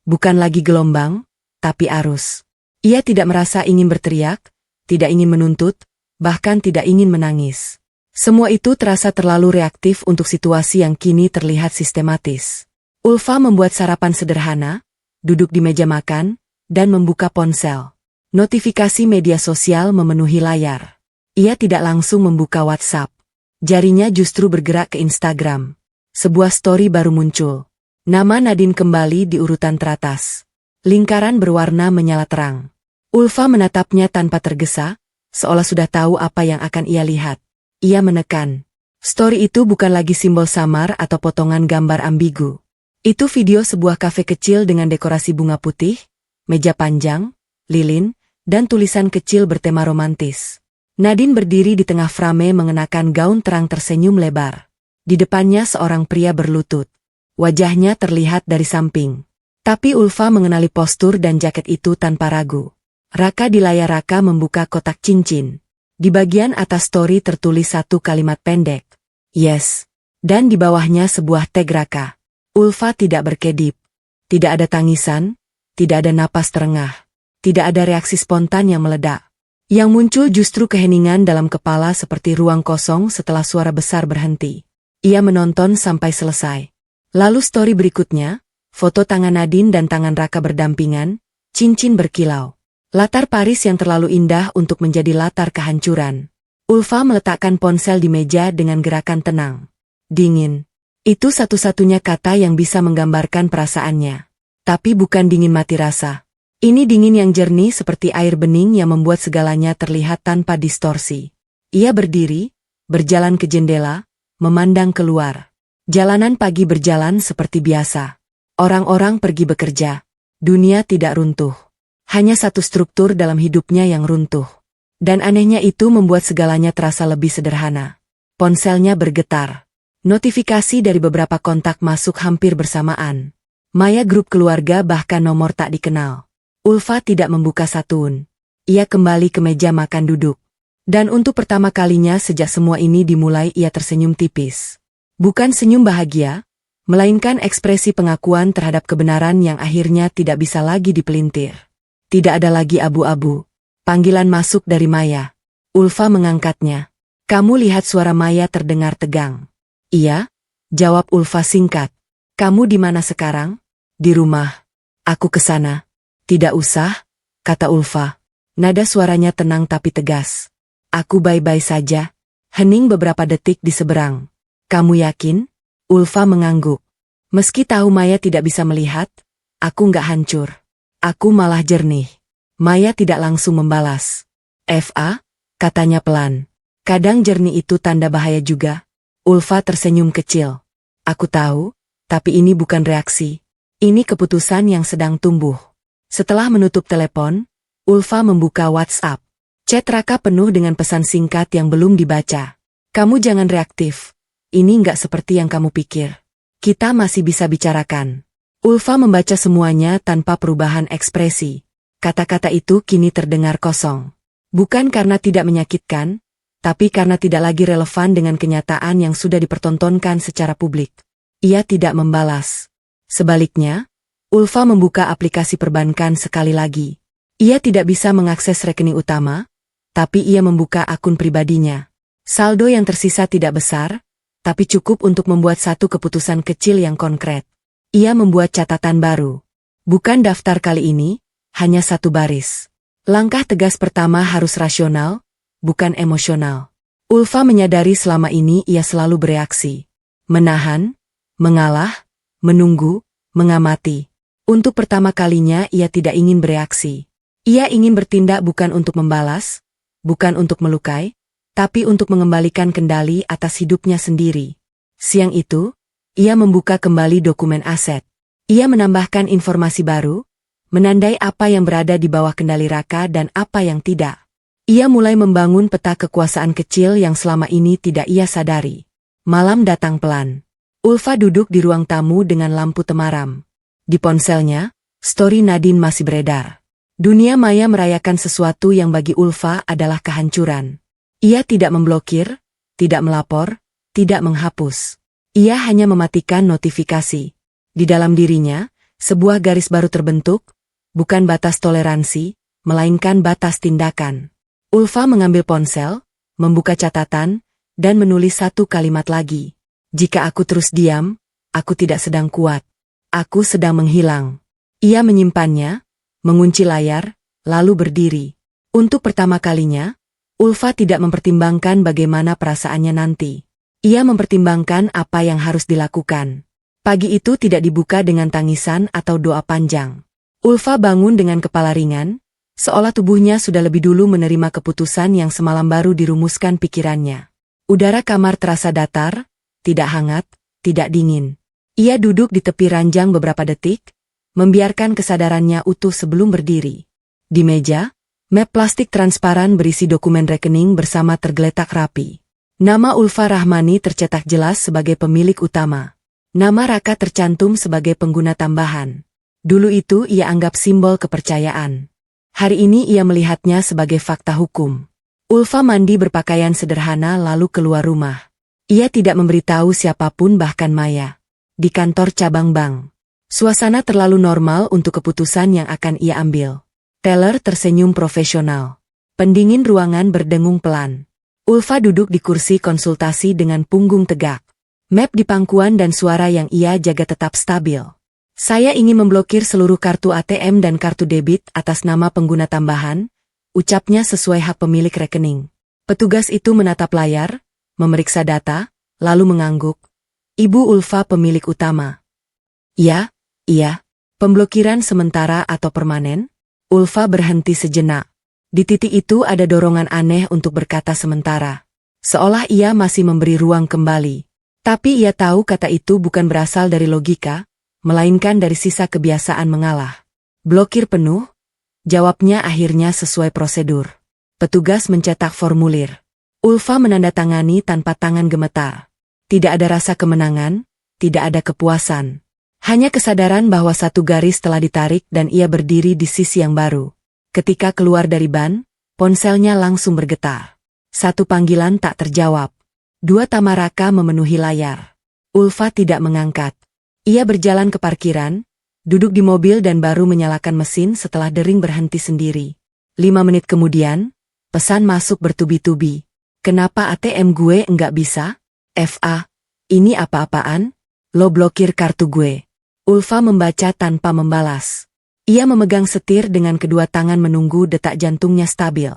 Bukan lagi gelombang, tapi arus. Ia tidak merasa ingin berteriak, tidak ingin menuntut, bahkan tidak ingin menangis. Semua itu terasa terlalu reaktif untuk situasi yang kini terlihat sistematis. Ulfa membuat sarapan sederhana, duduk di meja makan, dan membuka ponsel. Notifikasi media sosial memenuhi layar. Ia tidak langsung membuka WhatsApp. Jarinya justru bergerak ke Instagram. Sebuah story baru muncul. Nama Nadine kembali di urutan teratas. Lingkaran berwarna menyala terang. Ulfa menatapnya tanpa tergesa, seolah sudah tahu apa yang akan ia lihat. Ia menekan. Story itu bukan lagi simbol samar atau potongan gambar ambigu. Itu video sebuah kafe kecil dengan dekorasi bunga putih, meja panjang, lilin, dan tulisan kecil bertema romantis. Nadine berdiri di tengah frame mengenakan gaun terang tersenyum lebar. Di depannya seorang pria berlutut. Wajahnya terlihat dari samping. Tapi Ulfa mengenali postur dan jaket itu tanpa ragu. Raka di layar Raka membuka kotak cincin. Di bagian atas story tertulis satu kalimat pendek. Yes. Dan di bawahnya sebuah tag Raka. Ulfa tidak berkedip. Tidak ada tangisan, tidak ada napas terengah. Tidak ada reaksi spontan yang meledak. Yang muncul justru keheningan dalam kepala seperti ruang kosong setelah suara besar berhenti. Ia menonton sampai selesai. Lalu story berikutnya, foto tangan Nadine dan tangan Raka berdampingan, cincin berkilau. Latar Paris yang terlalu indah untuk menjadi latar kehancuran. Ulfa meletakkan ponsel di meja dengan gerakan tenang. Dingin. Itu satu-satunya kata yang bisa menggambarkan perasaannya. Tapi bukan dingin mati rasa. Ini dingin yang jernih seperti air bening yang membuat segalanya terlihat tanpa distorsi. Ia berdiri, berjalan ke jendela, memandang keluar. Jalanan pagi berjalan seperti biasa. Orang-orang pergi bekerja. Dunia tidak runtuh. Hanya satu struktur dalam hidupnya yang runtuh. Dan anehnya itu membuat segalanya terasa lebih sederhana. Ponselnya bergetar. Notifikasi dari beberapa kontak masuk hampir bersamaan. Maya grup keluarga bahkan nomor tak dikenal. Ulfa tidak membuka satun. Ia kembali ke meja makan duduk. Dan untuk pertama kalinya sejak semua ini dimulai ia tersenyum tipis. Bukan senyum bahagia, melainkan ekspresi pengakuan terhadap kebenaran yang akhirnya tidak bisa lagi dipelintir. Tidak ada lagi abu-abu. Panggilan masuk dari Maya. Ulfa mengangkatnya. Kamu lihat suara Maya terdengar tegang. Iya, jawab Ulfa singkat. Kamu di mana sekarang? Di rumah. Aku ke sana. Tidak usah, kata Ulfa. Nada suaranya tenang tapi tegas. Aku baik-baik saja. Hening beberapa detik di seberang. Kamu yakin? Ulfa mengangguk. Meski tahu Maya tidak bisa melihat, aku nggak hancur. Aku malah jernih. Maya tidak langsung membalas. Fa, katanya pelan. Kadang jernih itu tanda bahaya juga. Ulfa tersenyum kecil. Aku tahu, tapi ini bukan reaksi. Ini keputusan yang sedang tumbuh. Setelah menutup telepon, Ulfa membuka WhatsApp. Chat Raka penuh dengan pesan singkat yang belum dibaca. Kamu jangan reaktif. Ini nggak seperti yang kamu pikir. Kita masih bisa bicarakan. Ulfa membaca semuanya tanpa perubahan ekspresi. Kata-kata itu kini terdengar kosong. Bukan karena tidak menyakitkan, tapi karena tidak lagi relevan dengan kenyataan yang sudah dipertontonkan secara publik. Ia tidak membalas. Sebaliknya, Ulfa membuka aplikasi perbankan sekali lagi. Ia tidak bisa mengakses rekening utama, tapi ia membuka akun pribadinya. Saldo yang tersisa tidak besar, tapi cukup untuk membuat satu keputusan kecil yang konkret. Ia membuat catatan baru. Bukan daftar kali ini, hanya satu baris. Langkah tegas pertama harus rasional, bukan emosional. Ulfa menyadari selama ini ia selalu bereaksi. Menahan, mengalah, menunggu, mengamati. Untuk pertama kalinya ia tidak ingin bereaksi. Ia ingin bertindak bukan untuk membalas, bukan untuk melukai, tapi untuk mengembalikan kendali atas hidupnya sendiri. Siang itu, ia membuka kembali dokumen aset. Ia menambahkan informasi baru, menandai apa yang berada di bawah kendali Raka dan apa yang tidak. Ia mulai membangun peta kekuasaan kecil yang selama ini tidak ia sadari. Malam datang pelan. Ulfa duduk di ruang tamu dengan lampu temaram. Di ponselnya, story Nadine masih beredar. Dunia maya merayakan sesuatu yang bagi Ulfa adalah kehancuran. Ia tidak memblokir, tidak melapor, tidak menghapus. Ia hanya mematikan notifikasi. Di dalam dirinya, sebuah garis baru terbentuk, bukan batas toleransi, melainkan batas tindakan. Ulfa mengambil ponsel, membuka catatan, dan menulis satu kalimat lagi. Jika aku terus diam, aku tidak sedang kuat. Aku sedang menghilang. Ia menyimpannya, mengunci layar, lalu berdiri. Untuk pertama kalinya, Ulfa tidak mempertimbangkan bagaimana perasaannya nanti. Ia mempertimbangkan apa yang harus dilakukan. Pagi itu tidak dibuka dengan tangisan atau doa panjang. Ulfa bangun dengan kepala ringan, seolah tubuhnya sudah lebih dulu menerima keputusan yang semalam baru dirumuskan pikirannya. Udara kamar terasa datar, tidak hangat, tidak dingin. Ia duduk di tepi ranjang beberapa detik, membiarkan kesadarannya utuh sebelum berdiri. Di meja, map plastik transparan berisi dokumen rekening bersama tergeletak rapi. Nama Ulfa Rahmani tercetak jelas sebagai pemilik utama. Nama Raka tercantum sebagai pengguna tambahan. Dulu itu ia anggap simbol kepercayaan. Hari ini ia melihatnya sebagai fakta hukum. Ulfa mandi berpakaian sederhana lalu keluar rumah. Ia tidak memberitahu siapapun bahkan Maya. Di kantor cabang bank. Suasana terlalu normal untuk keputusan yang akan ia ambil. Teller tersenyum profesional. Pendingin ruangan berdengung pelan. Ulfa duduk di kursi konsultasi dengan punggung tegak. Map di pangkuan dan suara yang ia jaga tetap stabil. Saya ingin memblokir seluruh kartu ATM dan kartu debit atas nama pengguna tambahan, ucapnya sesuai hak pemilik rekening. Petugas itu menatap layar, memeriksa data, lalu mengangguk. Ibu Ulfa pemilik utama. Ya, iya. Pemblokiran sementara atau permanen? Ulfa berhenti sejenak. Di titik itu ada dorongan aneh untuk berkata sementara. Seolah ia masih memberi ruang kembali. Tapi ia tahu kata itu bukan berasal dari logika, melainkan dari sisa kebiasaan mengalah. Blokir penuh? Jawabnya akhirnya sesuai prosedur. Petugas mencetak formulir. Ulfa menandatangani tanpa tangan gemetar. Tidak ada rasa kemenangan, tidak ada kepuasan. Hanya kesadaran bahwa satu garis telah ditarik dan ia berdiri di sisi yang baru. Ketika keluar dari ban, ponselnya langsung bergetar. Satu panggilan tak terjawab. Dua tamaraka memenuhi layar. Ulfa tidak mengangkat. Ia berjalan ke parkiran, duduk di mobil dan baru menyalakan mesin setelah dering berhenti sendiri. 5 menit kemudian, pesan masuk bertubi-tubi. Kenapa ATM gue enggak bisa? FA, ini apa-apaan? Lo blokir kartu gue. Ulfa membaca tanpa membalas. Ia memegang setir dengan kedua tangan menunggu detak jantungnya stabil.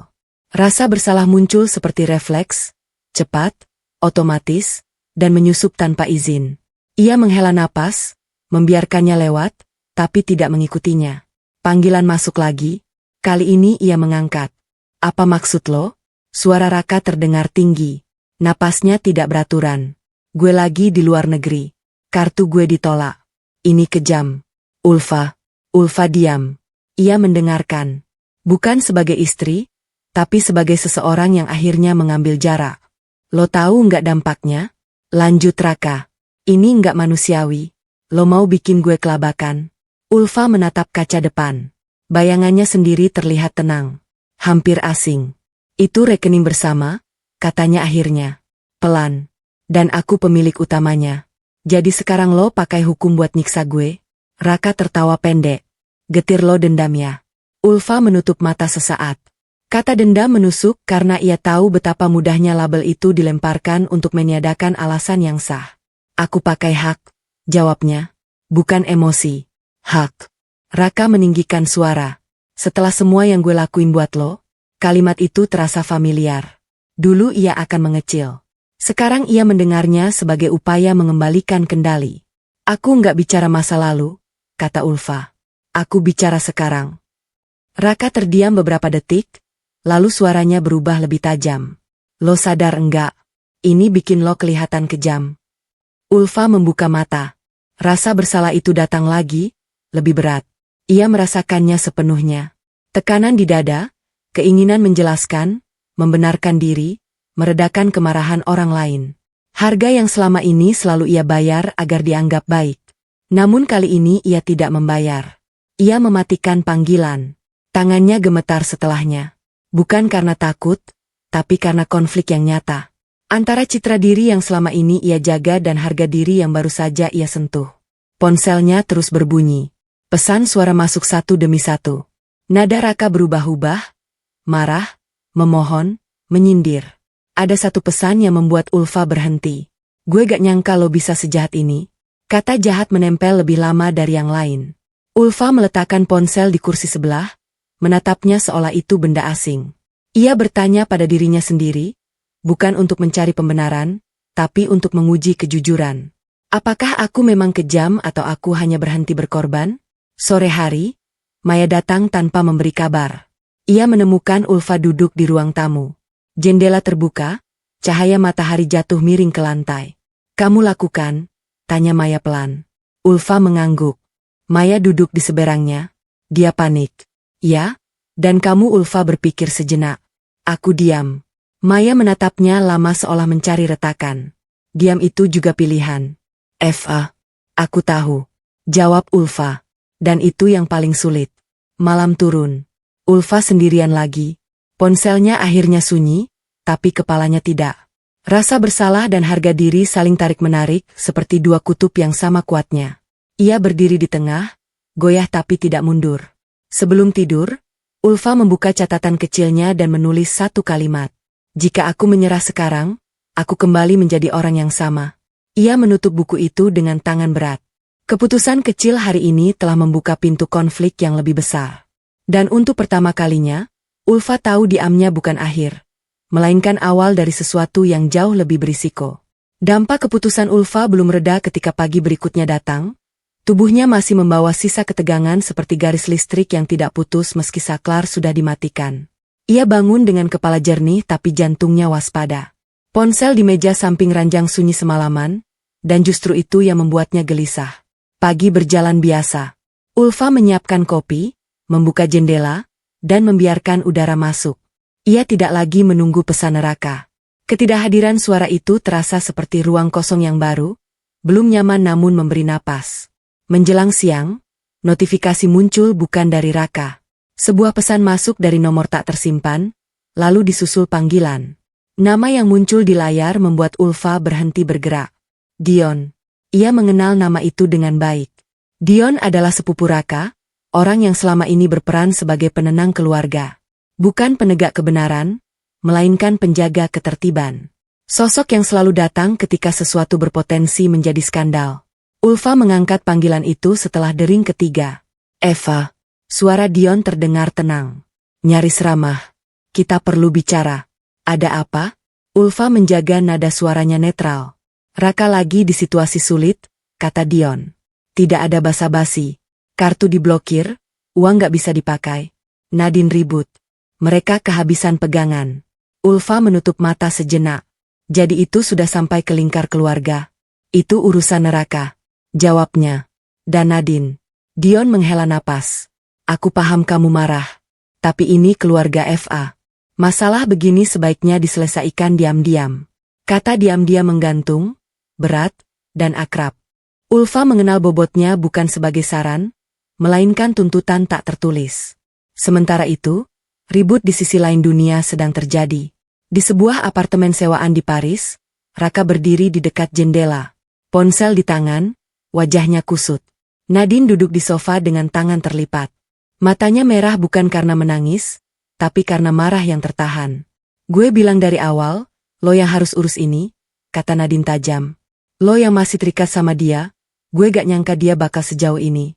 Rasa bersalah muncul seperti refleks, cepat, otomatis, dan menyusup tanpa izin. Ia menghela napas, membiarkannya lewat, tapi tidak mengikutinya. Panggilan masuk lagi, kali ini ia mengangkat. Apa maksud lo? Suara Raka terdengar tinggi. Napasnya tidak beraturan. Gue lagi di luar negeri. Kartu gue ditolak. Ini kejam. Ulfa diam. Ia mendengarkan. Bukan sebagai istri, tapi sebagai seseorang yang akhirnya mengambil jarak. Lo tahu nggak dampaknya? Lanjut Raka. Ini nggak manusiawi. Lo mau bikin gue kelabakan? Ulfa menatap kaca depan. Bayangannya sendiri terlihat tenang. Hampir asing. Itu rekening bersama, katanya akhirnya. Pelan. Dan aku pemilik utamanya. Jadi sekarang lo pakai hukum buat nyiksa gue? Raka tertawa pendek. Getir lo dendam ya? Ulfa menutup mata sesaat. Kata dendam menusuk karena ia tahu betapa mudahnya label itu dilemparkan untuk meniadakan alasan yang sah. Aku pakai hak, jawabnya. Bukan emosi. Hak. Raka meninggikan suara. Setelah semua yang gue lakuin buat lo, kalimat itu terasa familiar. Dulu ia akan mengecil. Sekarang ia mendengarnya sebagai upaya mengembalikan kendali. Aku nggak bicara masa lalu, kata Ulfa. Aku bicara sekarang. Raka terdiam beberapa detik, lalu suaranya berubah lebih tajam. Lo sadar enggak? Ini bikin lo kelihatan kejam. Ulfa membuka mata. Rasa bersalah itu datang lagi, lebih berat. Ia merasakannya sepenuhnya. Tekanan di dada, keinginan menjelaskan, membenarkan diri, meredakan kemarahan orang lain. Harga yang selama ini selalu ia bayar agar dianggap baik. Namun kali ini ia tidak membayar. Ia mematikan panggilan. Tangannya gemetar setelahnya. Bukan karena takut, tapi karena konflik yang nyata. Antara citra diri yang selama ini ia jaga dan harga diri yang baru saja ia sentuh. Ponselnya terus berbunyi. Pesan suara masuk satu demi satu. Nada Raka berubah-ubah, marah, memohon, menyindir. Ada satu pesan yang membuat Ulfa berhenti. Gue gak nyangka lo bisa sejahat ini. Kata jahat menempel lebih lama dari yang lain. Ulfa meletakkan ponsel di kursi sebelah, menatapnya seolah itu benda asing. Ia bertanya pada dirinya sendiri, bukan untuk mencari pembenaran, tapi untuk menguji kejujuran. Apakah aku memang kejam atau aku hanya berhenti berkorban? Sore hari, Maya datang tanpa memberi kabar. Ia menemukan Ulfa duduk di ruang tamu. Jendela terbuka, cahaya matahari jatuh miring ke lantai. Kamu lakukan? Tanya Maya pelan. Ulfa mengangguk. Maya duduk di seberangnya. Dia panik. Ya? Dan kamu? Ulfa berpikir sejenak. Aku diam. Maya menatapnya lama seolah mencari retakan. Diam itu juga pilihan. FA. Aku tahu. Jawab Ulfa. Dan itu yang paling sulit. Malam turun. Ulfa sendirian lagi. Ponselnya akhirnya sunyi, tapi kepalanya tidak. Rasa bersalah dan harga diri saling tarik-menarik seperti dua kutub yang sama kuatnya. Ia berdiri di tengah, goyah tapi tidak mundur. Sebelum tidur, Ulfa membuka catatan kecilnya dan menulis satu kalimat. Jika aku menyerah sekarang, aku kembali menjadi orang yang sama. Ia menutup buku itu dengan tangan berat. Keputusan kecil hari ini telah membuka pintu konflik yang lebih besar. Dan untuk pertama kalinya, Ulfa tahu diamnya bukan akhir, melainkan awal dari sesuatu yang jauh lebih berisiko. Dampak keputusan Ulfa belum reda ketika pagi berikutnya datang. Tubuhnya masih membawa sisa ketegangan seperti garis listrik yang tidak putus meski saklar sudah dimatikan. Ia bangun dengan kepala jernih tapi jantungnya waspada. Ponsel di meja samping ranjang sunyi semalaman, dan justru itu yang membuatnya gelisah. Pagi berjalan biasa. Ulfa menyiapkan kopi, membuka jendela, dan membiarkan udara masuk. Ia tidak lagi menunggu pesan Raka. Ketidakhadiran suara itu terasa seperti ruang kosong yang baru, belum nyaman namun memberi napas. Menjelang siang, notifikasi muncul bukan dari Raka. Sebuah pesan masuk dari nomor tak tersimpan, lalu disusul panggilan. Nama yang muncul di layar membuat Ulfa berhenti bergerak. Dion. Ia mengenal nama itu dengan baik. Dion adalah sepupu Raka, orang yang selama ini berperan sebagai penenang keluarga. Bukan penegak kebenaran, melainkan penjaga ketertiban. Sosok yang selalu datang ketika sesuatu berpotensi menjadi skandal. Ulfa mengangkat panggilan itu setelah dering ketiga. Eva. Suara Dion terdengar tenang. Nyaris ramah. Kita perlu bicara. Ada apa? Ulfa menjaga nada suaranya netral. Raka lagi di situasi sulit, kata Dion. Tidak ada basa-basi. Kartu diblokir, uang gak bisa dipakai. Nadine ribut. Mereka kehabisan pegangan. Ulfa menutup mata sejenak. Jadi itu sudah sampai ke lingkar keluarga. Itu urusan Raka. Jawabnya. Dan Nadine. Dion menghela napas. Aku paham kamu marah. Tapi ini keluarga FA. Masalah begini sebaiknya diselesaikan diam-diam. Kata diam-diam menggantung, berat, dan akrab. Ulfa mengenal bobotnya bukan sebagai saran, melainkan tuntutan tak tertulis. Sementara itu, ribut di sisi lain dunia sedang terjadi. Di sebuah apartemen sewaan di Paris, Raka berdiri di dekat jendela. Ponsel di tangan, wajahnya kusut. Nadine duduk di sofa dengan tangan terlipat. Matanya merah bukan karena menangis, tapi karena marah yang tertahan. Gue bilang dari awal, lo yang harus urus ini, kata Nadine tajam. Lo yang masih terikat sama dia, gue gak nyangka dia bakal sejauh ini.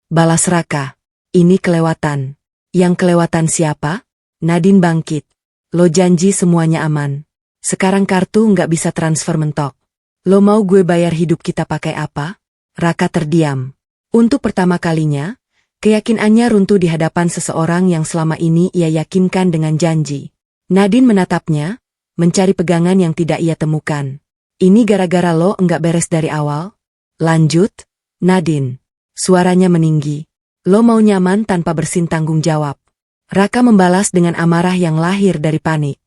Balas Raka. Ini kelewatan. Yang kelewatan siapa? Nadine bangkit. Lo janji semuanya aman. Sekarang kartu gak bisa transfer mentok. Lo mau gue bayar hidup kita pakai apa? Raka terdiam. Untuk pertama kalinya, keyakinannya runtuh di hadapan seseorang yang selama ini ia yakinkan dengan janji. Nadine menatapnya, mencari pegangan yang tidak ia temukan. Ini gara-gara lo enggak beres dari awal? Lanjut, Nadine. Suaranya meninggi. Lo mau nyaman tanpa bersin tanggung jawab. Raka membalas dengan amarah yang lahir dari panik.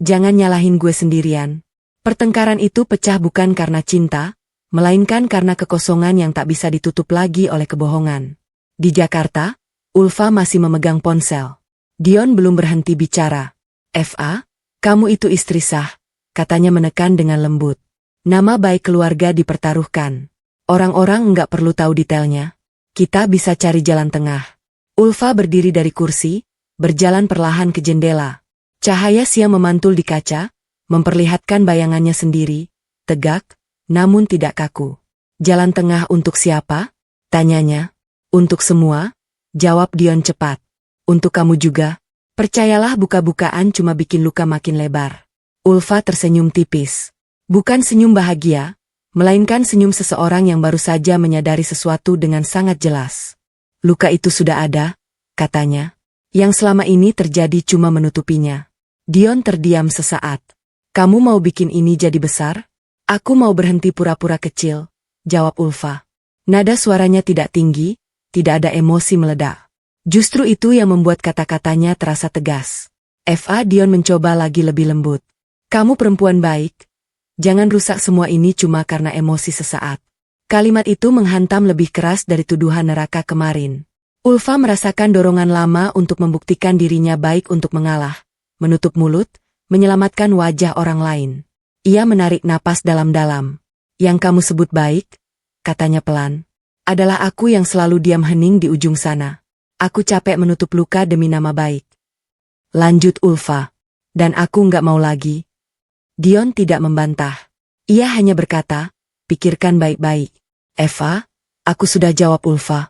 Jangan nyalahin gue sendirian. Pertengkaran itu pecah bukan karena cinta, melainkan karena kekosongan yang tak bisa ditutup lagi oleh kebohongan. Di Jakarta, Ulfa masih memegang ponsel. Dion belum berhenti bicara. FA, kamu itu istri sah, katanya menekan dengan lembut. Nama baik keluarga dipertaruhkan. Orang-orang enggak perlu tahu detailnya. Kita bisa cari jalan tengah. Ulfa berdiri dari kursi, berjalan perlahan ke jendela. Cahaya siang memantul di kaca, memperlihatkan bayangannya sendiri, tegak, namun tidak kaku. Jalan tengah untuk siapa? Tanyanya. Untuk semua, jawab Dion cepat. Untuk kamu juga. Percayalah buka-bukaan cuma bikin luka makin lebar. Ulfa tersenyum tipis. Bukan senyum bahagia, melainkan senyum seseorang yang baru saja menyadari sesuatu dengan sangat jelas. Luka itu sudah ada, katanya. Yang selama ini terjadi cuma menutupinya. Dion terdiam sesaat. Kamu mau bikin ini jadi besar? Aku mau berhenti pura-pura kecil, jawab Ulfa. Nada suaranya tidak tinggi, tidak ada emosi meledak. Justru itu yang membuat kata-katanya terasa tegas. FA Dion mencoba lagi lebih lembut. Kamu perempuan baik. Jangan rusak semua ini cuma karena emosi sesaat. Kalimat itu menghantam lebih keras dari tuduhan neraka kemarin. Ulfa merasakan dorongan lama untuk membuktikan dirinya baik untuk mengalah, menutup mulut, menyelamatkan wajah orang lain. Ia menarik napas dalam-dalam. Yang kamu sebut baik, katanya pelan, adalah aku yang selalu diam hening di ujung sana. Aku capek menutup luka demi nama baik. Lanjut Ulfa. Dan aku nggak mau lagi. Dion tidak membantah. Ia hanya berkata, pikirkan baik-baik. Eva, aku sudah jawab Ulfa.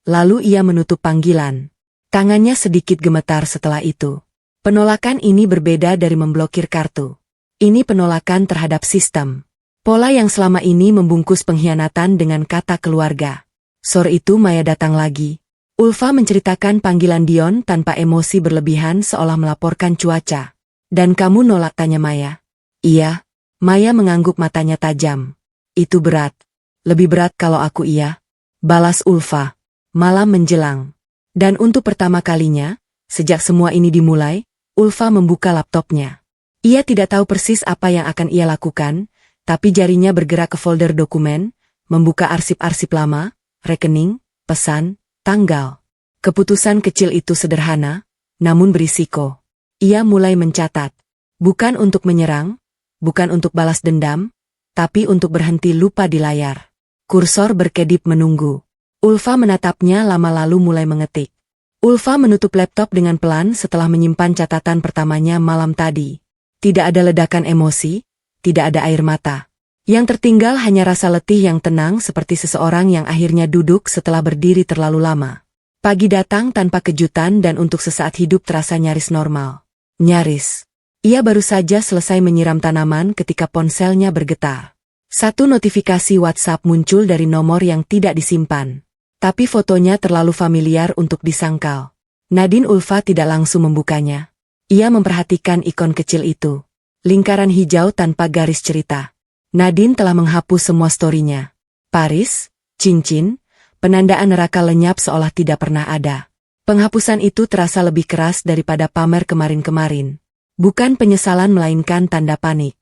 Lalu ia menutup panggilan. Tangannya sedikit gemetar setelah itu. Penolakan ini berbeda dari memblokir kartu. Ini penolakan terhadap sistem. Pola yang selama ini membungkus pengkhianatan dengan kata keluarga. Sore itu Maya datang lagi. Ulfa menceritakan panggilan Dion tanpa emosi berlebihan seolah melaporkan cuaca. Dan kamu nolak, tanya Maya. Iya. Maya mengangguk, matanya tajam. Itu berat. Lebih berat kalau aku iya. Balas Ulfa. Malam menjelang. Dan untuk pertama kalinya, sejak semua ini dimulai, Ulfa membuka laptopnya. Ia tidak tahu persis apa yang akan ia lakukan, tapi jarinya bergerak ke folder dokumen, membuka arsip-arsip lama, rekening, pesan, tanggal. Keputusan kecil itu sederhana, namun berisiko. Ia mulai mencatat. Bukan untuk menyerang, bukan untuk balas dendam, tapi untuk berhenti lupa di layar. Kursor berkedip menunggu. Ulfa menatapnya lama lalu mulai mengetik. Ulfa menutup laptop dengan pelan setelah menyimpan catatan pertamanya malam tadi. Tidak ada ledakan emosi, tidak ada air mata. Yang tertinggal hanya rasa letih yang tenang seperti seseorang yang akhirnya duduk setelah berdiri terlalu lama. Pagi datang tanpa kejutan dan untuk sesaat hidup terasa nyaris normal. Nyaris. Ia baru saja selesai menyiram tanaman ketika ponselnya bergetar. Satu notifikasi WhatsApp muncul dari nomor yang tidak disimpan. Tapi fotonya terlalu familiar untuk disangkal. Nadine Ulfa tidak langsung membukanya. Ia memperhatikan ikon kecil itu. Lingkaran hijau tanpa garis cerita. Nadine telah menghapus semua story-nya. Paris, cincin, penandaan neraka lenyap seolah tidak pernah ada. Penghapusan itu terasa lebih keras daripada pamer kemarin-kemarin. Bukan penyesalan melainkan tanda panik.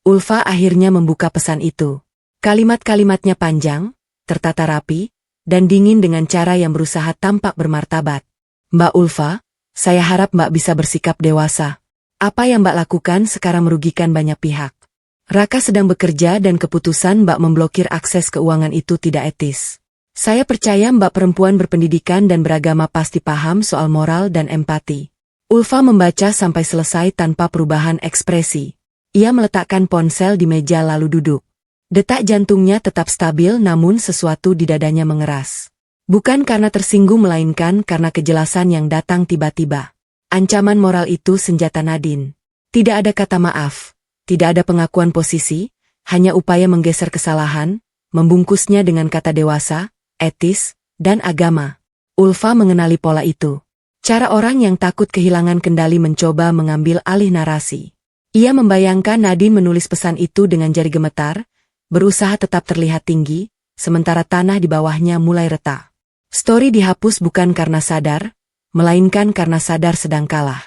Ulfa akhirnya membuka pesan itu. Kalimat-kalimatnya panjang, tertata rapi, dan dingin dengan cara yang berusaha tampak bermartabat. Mbak Ulfa, saya harap Mbak bisa bersikap dewasa. Apa yang Mbak lakukan sekarang merugikan banyak pihak. Raka sedang bekerja dan keputusan Mbak memblokir akses keuangan itu tidak etis. Saya percaya Mbak perempuan berpendidikan dan beragama pasti paham soal moral dan empati. Ulfa membaca sampai selesai tanpa perubahan ekspresi. Ia meletakkan ponsel di meja lalu duduk. Detak jantungnya tetap stabil namun sesuatu di dadanya mengeras. Bukan karena tersinggung melainkan karena kejelasan yang datang tiba-tiba. Ancaman moral itu senjata Nadine. Tidak ada kata maaf, tidak ada pengakuan posisi, hanya upaya menggeser kesalahan, membungkusnya dengan kata dewasa, etis, dan agama. Ulfa mengenali pola itu. Cara orang yang takut kehilangan kendali mencoba mengambil alih narasi. Ia membayangkan Nadine menulis pesan itu dengan jari gemetar, berusaha tetap terlihat tinggi, sementara tanah di bawahnya mulai retak. Story dihapus bukan karena sadar, melainkan karena sadar sedang kalah.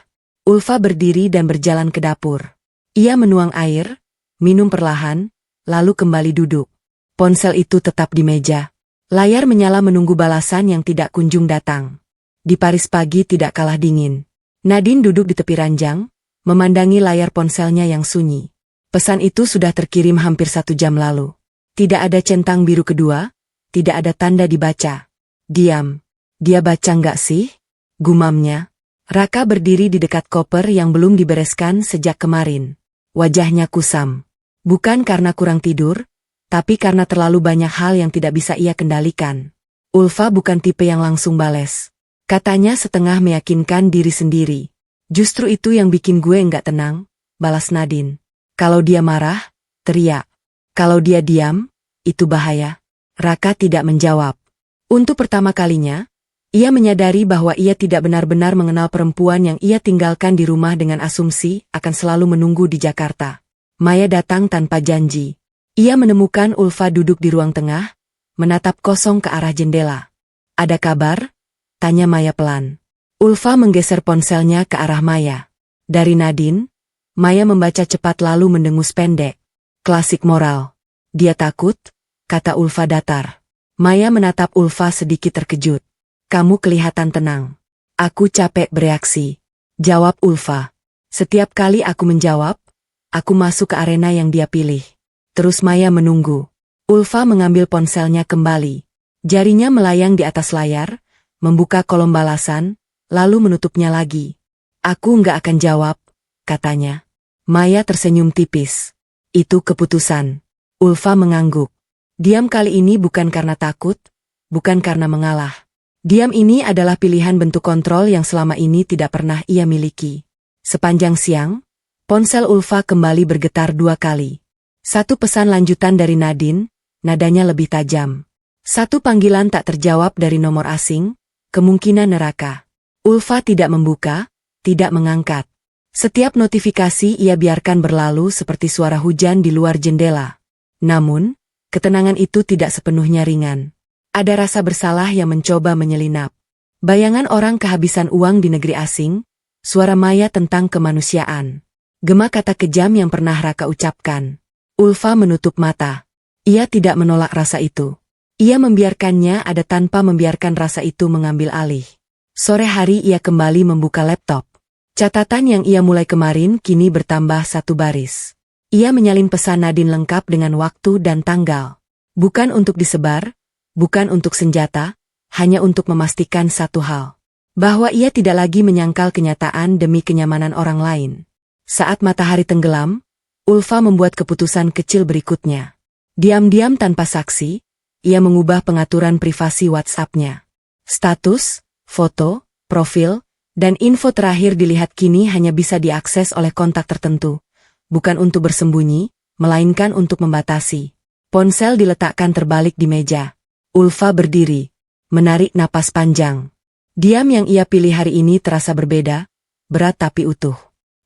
Ulfa berdiri dan berjalan ke dapur. Ia menuang air, minum perlahan, lalu kembali duduk. Ponsel itu tetap di meja. Layar menyala menunggu balasan yang tidak kunjung datang. Di Paris pagi tidak kalah dingin. Nadine duduk di tepi ranjang, memandangi layar ponselnya yang sunyi. Pesan itu sudah terkirim hampir 1 jam lalu. Tidak ada centang biru kedua, tidak ada tanda dibaca. Diam. Dia baca nggak sih? Gumamnya. Raka berdiri di dekat koper yang belum dibereskan sejak kemarin. Wajahnya kusam. Bukan karena kurang tidur, tapi karena terlalu banyak hal yang tidak bisa ia kendalikan. Ulfa bukan tipe yang langsung bales. Katanya setengah meyakinkan diri sendiri. Justru itu yang bikin gue nggak tenang, balas Nadine. Kalau dia marah, teriak. Kalau dia diam, itu bahaya. Raka tidak menjawab. Untuk pertama kalinya, ia menyadari bahwa ia tidak benar-benar mengenal perempuan yang ia tinggalkan di rumah dengan asumsi akan selalu menunggu di Jakarta. Maya datang tanpa janji. Ia menemukan Ulfa duduk di ruang tengah, menatap kosong ke arah jendela. Ada kabar? Tanya Maya pelan. Ulfa menggeser ponselnya ke arah Maya. Dari Nadine, Maya membaca cepat lalu mendengus pendek. Klasik moral. Dia takut, kata Ulfa datar. Maya menatap Ulfa sedikit terkejut. Kamu kelihatan tenang. Aku capek bereaksi. Jawab Ulfa. Setiap kali aku menjawab, aku masuk ke arena yang dia pilih. Terus Maya menunggu. Ulfa mengambil ponselnya kembali. Jarinya melayang di atas layar, membuka kolom balasan, lalu menutupnya lagi. Aku nggak akan jawab, katanya. Maya tersenyum tipis. Itu keputusan. Ulfa mengangguk. Diam kali ini bukan karena takut, bukan karena mengalah. Diam ini adalah pilihan bentuk kontrol yang selama ini tidak pernah ia miliki. Sepanjang siang, ponsel Ulfa kembali bergetar 2 kali. Satu pesan lanjutan dari Nadine, nadanya lebih tajam. Satu panggilan tak terjawab dari nomor asing, kemungkinan neraka. Ulfa tidak membuka, tidak mengangkat. Setiap notifikasi ia biarkan berlalu seperti suara hujan di luar jendela. Namun, ketenangan itu tidak sepenuhnya ringan. Ada rasa bersalah yang mencoba menyelinap. Bayangan orang kehabisan uang di negeri asing, suara Maya tentang kemanusiaan. Gema kata kejam yang pernah Raka ucapkan. Ulfa menutup mata. Ia tidak menolak rasa itu. Ia membiarkannya ada tanpa membiarkan rasa itu mengambil alih. Sore hari ia kembali membuka laptop. Catatan yang ia mulai kemarin kini bertambah 1 baris. Ia menyalin pesan Nadine lengkap dengan waktu dan tanggal. Bukan untuk disebar, bukan untuk senjata, hanya untuk memastikan satu hal. Bahwa ia tidak lagi menyangkal kenyataan demi kenyamanan orang lain. Saat matahari tenggelam, Ulfa membuat keputusan kecil berikutnya. Diam-diam tanpa saksi, ia mengubah pengaturan privasi WhatsApp-nya. Status, foto, profil, dan info terakhir dilihat kini hanya bisa diakses oleh kontak tertentu. Bukan untuk bersembunyi, melainkan untuk membatasi. Ponsel diletakkan terbalik di meja. Ulfa berdiri, menarik napas panjang. Diam yang ia pilih hari ini terasa berbeda, berat tapi utuh.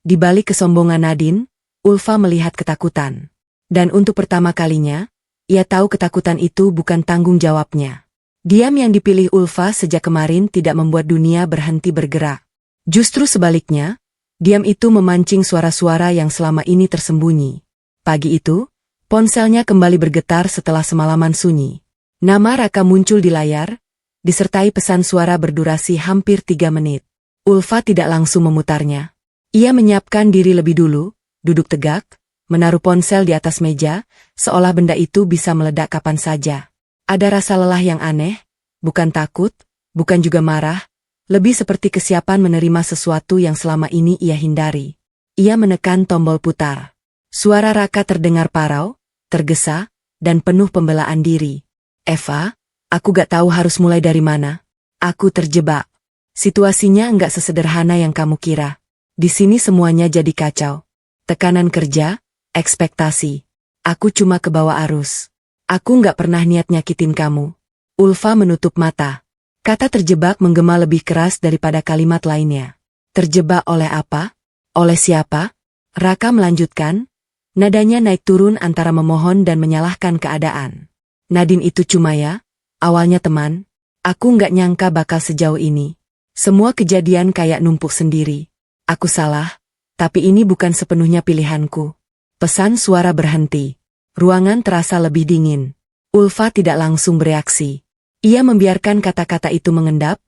Di balik kesombongan Nadine, Ulfa melihat ketakutan. Dan untuk pertama kalinya, ia tahu ketakutan itu bukan tanggung jawabnya. Diam yang dipilih Ulfa sejak kemarin tidak membuat dunia berhenti bergerak. Justru sebaliknya, diam itu memancing suara-suara yang selama ini tersembunyi. Pagi itu, ponselnya kembali bergetar setelah semalaman sunyi. Nama Raka muncul di layar, disertai pesan suara berdurasi hampir 3 menit. Ulfa tidak langsung memutarnya. Ia menyiapkan diri lebih dulu, duduk tegak, menaruh ponsel di atas meja, seolah benda itu bisa meledak kapan saja. Ada rasa lelah yang aneh, bukan takut, bukan juga marah, lebih seperti kesiapan menerima sesuatu yang selama ini ia hindari. Ia menekan tombol putar. Suara Raka terdengar parau, tergesa, dan penuh pembelaan diri. Eva, aku gak tahu harus mulai dari mana. Aku terjebak. Situasinya enggak sesederhana yang kamu kira. Di sini semuanya jadi kacau. Tekanan kerja, ekspektasi. Aku cuma kebawa arus. Aku nggak pernah niat nyakitin kamu. Ulfa menutup mata. Kata terjebak menggema lebih keras daripada kalimat lainnya. Terjebak oleh apa? Oleh siapa? Raka melanjutkan. Nadanya naik turun antara memohon dan menyalahkan keadaan. Nadine itu cuma ya, awalnya teman. Aku nggak nyangka bakal sejauh ini. Semua kejadian kayak numpuk sendiri. Aku salah, tapi ini bukan sepenuhnya pilihanku. Pesan suara berhenti. Ruangan terasa lebih dingin. Ulfa tidak langsung bereaksi. Ia membiarkan kata-kata itu mengendap,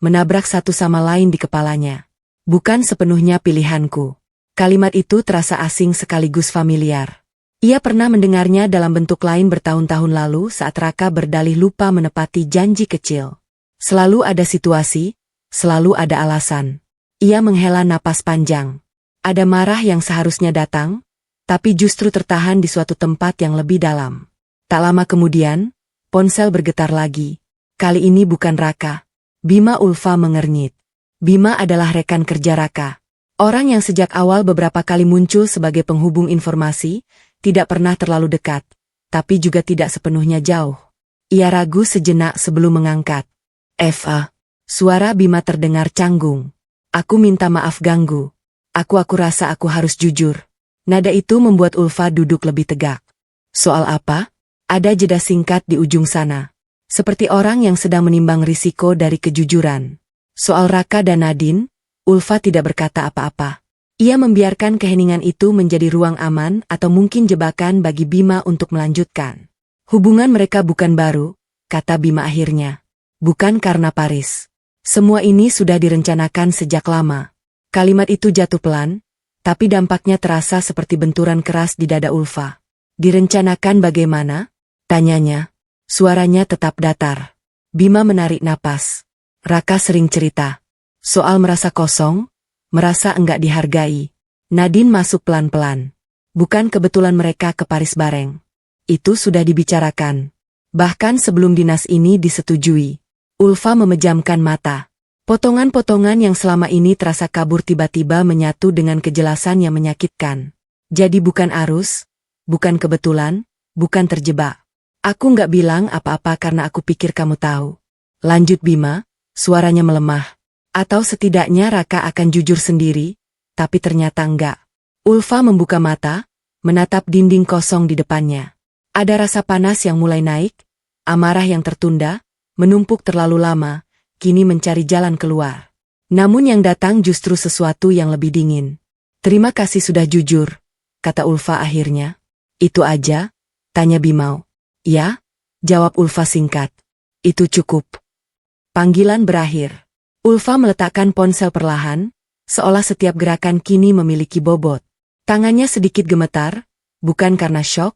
menabrak satu sama lain di kepalanya. Bukan sepenuhnya pilihanku. Kalimat itu terasa asing sekaligus familiar. Ia pernah mendengarnya dalam bentuk lain bertahun-tahun lalu saat Raka berdalih lupa menepati janji kecil. Selalu ada situasi, selalu ada alasan. Ia menghela napas panjang. Ada marah yang seharusnya datang, tapi justru tertahan di suatu tempat yang lebih dalam. Tak lama kemudian, ponsel bergetar lagi. Kali ini bukan Raka. Bima. Ulfa mengernyit. Bima adalah rekan kerja Raka. Orang yang sejak awal beberapa kali muncul sebagai penghubung informasi, tidak pernah terlalu dekat, tapi juga tidak sepenuhnya jauh. Ia ragu sejenak sebelum mengangkat. Eva. Suara Bima terdengar canggung. Aku minta maaf ganggu. Aku rasa aku harus jujur. Nada itu membuat Ulfa duduk lebih tegak. Soal apa? Ada jeda singkat di ujung sana. Seperti orang yang sedang menimbang risiko dari kejujuran. Soal Raka dan Nadine, Ulfa tidak berkata apa-apa. Ia membiarkan keheningan itu menjadi ruang aman atau mungkin jebakan bagi Bima untuk melanjutkan. Hubungan mereka bukan baru, kata Bima akhirnya. Bukan karena Paris. Semua ini sudah direncanakan sejak lama. Kalimat itu jatuh pelan, tapi dampaknya terasa seperti benturan keras di dada Ulfa. Direncanakan bagaimana? Tanyanya. Suaranya tetap datar. Bima menarik napas. Raka sering cerita. Soal merasa kosong, merasa enggak dihargai. Nadine masuk pelan-pelan. Bukan kebetulan mereka ke Paris bareng. Itu sudah dibicarakan. Bahkan sebelum dinas ini disetujui. Ulfa memejamkan mata. Potongan-potongan yang selama ini terasa kabur tiba-tiba menyatu dengan kejelasan yang menyakitkan. Jadi bukan arus, bukan kebetulan, bukan terjebak. Aku nggak bilang apa-apa karena aku pikir kamu tahu. Lanjut Bima, suaranya melemah. Atau setidaknya Raka akan jujur sendiri, tapi ternyata enggak. Ulfa membuka mata, menatap dinding kosong di depannya. Ada rasa panas yang mulai naik, amarah yang tertunda, menumpuk terlalu lama, kini mencari jalan keluar. Namun yang datang justru sesuatu yang lebih dingin. Terima kasih sudah jujur, kata Ulfa akhirnya. Itu aja? Tanya Bimau. Ya? Jawab Ulfa singkat. Itu cukup. Panggilan berakhir. Ulfa meletakkan ponsel perlahan, seolah setiap gerakan kini memiliki bobot. Tangannya sedikit gemetar, bukan karena syok,